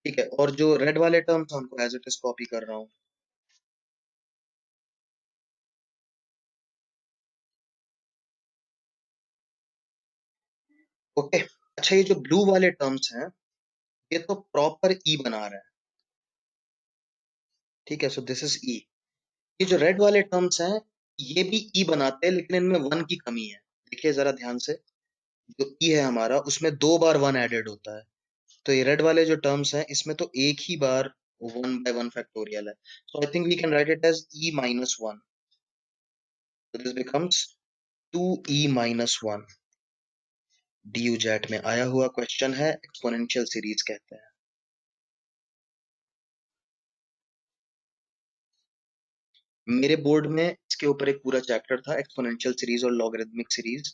Speaker 2: ठीक है, और जो रेड वाले टर्म्स हैं उनको एज इट इज कॉपी कर रहा हूँ। ओके, अच्छा, ये जो ब्लू वाले टर्म्स हैं ये तो प्रॉपर ई बना रहा है। ठीक है, सो दिस इज ई। ये जो रेड वाले टर्म्स हैं ये भी ई बनाते हैं, लेकिन इनमें वन की कमी है। देखिए जरा ध्यान से, जो ई है हमारा उसमें दो बार वन एडेड होता है। तो ये रेड वाले जो टर्म्स हैं इसमें तो एक ही बार वन बाय वन फैक्टोरियल है। So I think we can write it as e minus one. So this becomes 2e minus one. डीयू जेट में आया हुआ क्वेश्चन है, एक्सपोनेंशियल सीरीज कहते हैं। मेरे बोर्ड में इसके ऊपर एक पूरा चैप्टर था, एक्सपोनेंशियल सीरीज और लॉगरिदमिक सीरीज।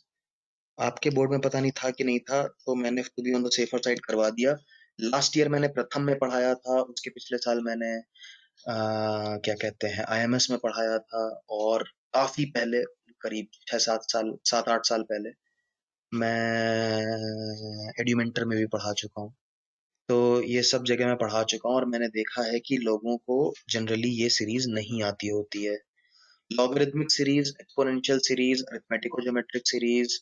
Speaker 2: आपके बोर्ड में पता नहीं था कि नहीं था, तो मैंने to be on the safer side करवा दिया। लास्ट ईयर मैंने प्रथम में पढ़ाया था, उसके पिछले साल मैंने क्या कहते हैं आईएमएस में पढ़ाया था, और काफी पहले, करीब 6-7 साल, 7-8 साल पहले मैं एड्यूमेंटर में भी पढ़ा चुका हूँ। तो ये सब जगह मैं पढ़ा चुका हूँ और मैंने देखा है कि लोगों को जनरली ये सीरीज नहीं आती होती है। Logarithmic series, exponential series, arithmetico geometric series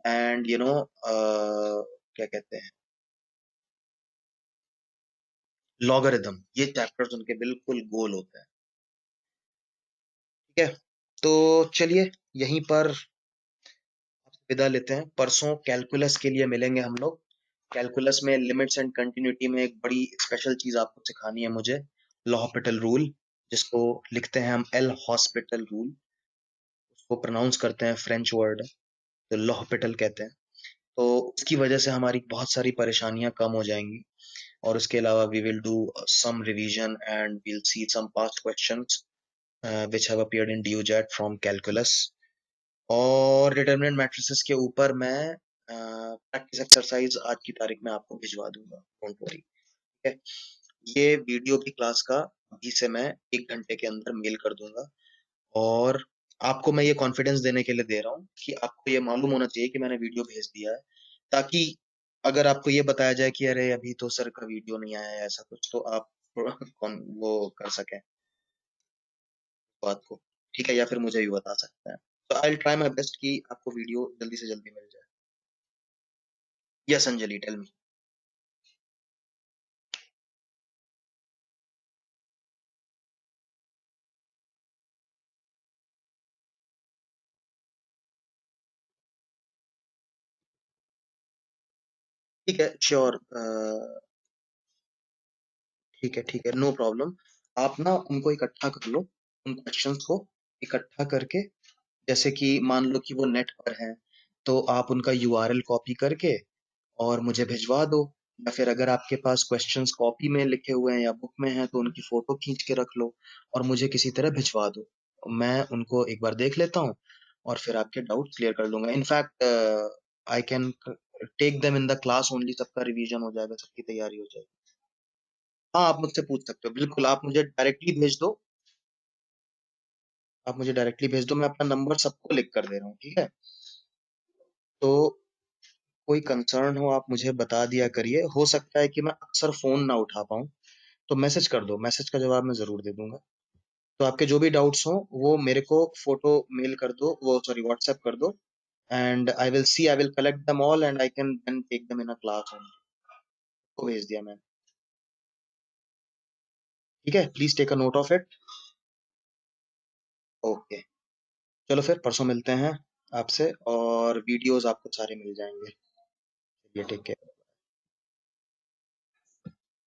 Speaker 2: and क्या कहते हैं, लॉगरिथम, ये चैप्टर्स उनके बिल्कुल गोल होते हैं। ठीक है, तो चलिए यहीं पर विदा लेते हैं। परसों कैलकुलस के लिए मिलेंगे हम लोग। कैलकुलस में लिमिट्स एंड कंटिन्यूटी में एक बड़ी स्पेशल चीज आपको सिखानी है मुझे, लॉहपिटल रूल, जिसको लिखते हैं हम एल हॉस्पिटल रूल। उसको प्रोनाउंस करते हैं, फ्रेंच वर्ड है, तो लॉहपिटल कहते हैं। तो उसकी वजह से हमारी बहुत सारी परेशानियां कम हो जाएंगी। और उसके अलावा we will do some revision and we'll see some past questions which have appeared in DUJET from calculus। और डिटरमिनेंट मैट्रिसेस के ऊपर मैं प्रैक्टिस एक्सरसाइज आज की तारीख में आपको भिजवा दूंगा, डोंट वरी। ठीक है, ये वीडियो की क्लास का अभी से मैं 1 घंटे के अंदर मेल कर दूंगा। और आपको मैं ये कॉन्फिडेंस देने के लिए दे रहा हूँ कि आपको ये मालूम होना चाहिए कि मैंने वीडियो भेज दिया है, ताकि अगर आपको ये बताया जाए कि अरे अभी तो सर का वीडियो नहीं आया है ऐसा कुछ, तो आप कौन वो कर सकें बात को। ठीक है, या फिर मुझे भी बता सकते हैं। तो I will try my best कि आपको वीडियो जल्दी से जल्दी मिल जाए। Yes Anjali, tell me. ठीक है, श्योर। ठीक है, नो प्रॉब्लम। आप ना उनको इकट्ठा कर लो, उन क्वेश्चंस को इकट्ठा करके, जैसे कि मान लो कि वो नेट पर हैं, तो आप उनका यूआरएल कॉपी करके और मुझे भिजवा दो। या फिर अगर आपके पास क्वेश्चंस कॉपी में लिखे हुए हैं या बुक में हैं, तो उनकी फोटो खींच के रख लो और मुझे किसी तरह भिजवा दो। मैं उनको एक बार देख लेता हूँ और फिर आपके डाउट क्लियर कर लूंगा। In fact I can take them in the class only, सबका रिवीजन हो जाएगा, सबकी तैयारी हो जाएगी। हाँ, आप मुझसे पूछ सकते हो, बिल्कुल। आप मुझे डायरेक्टली भेज दो, आप मुझे डायरेक्टली भेज दो, मैं अपना नंबर सबको लिख कर दे रहा हूँ। ठीक है, तो कोई कंसर्न हो आप मुझे बता दिया करिए। हो सकता है कि मैं अक्सर फोन ना उठा पाऊँ, तो मैसेज कर दो, मैसेज का जवाब मैं जरूर दे दूंगा। तो आपके जो भी डाउट्स हो वो मेरे को फोटो मेल कर दो, वो सॉरी व्हाट्सएप कर दो, and I will collect them all and I can then take them in a class. को भेज दिया मैंने। ठीक है, please take a note of it. Okay, चलो फिर परसों मिलते हैं आपसे, और वीडियोस आपको सारे मिल जाएंगे। चलिए, टेक केयर।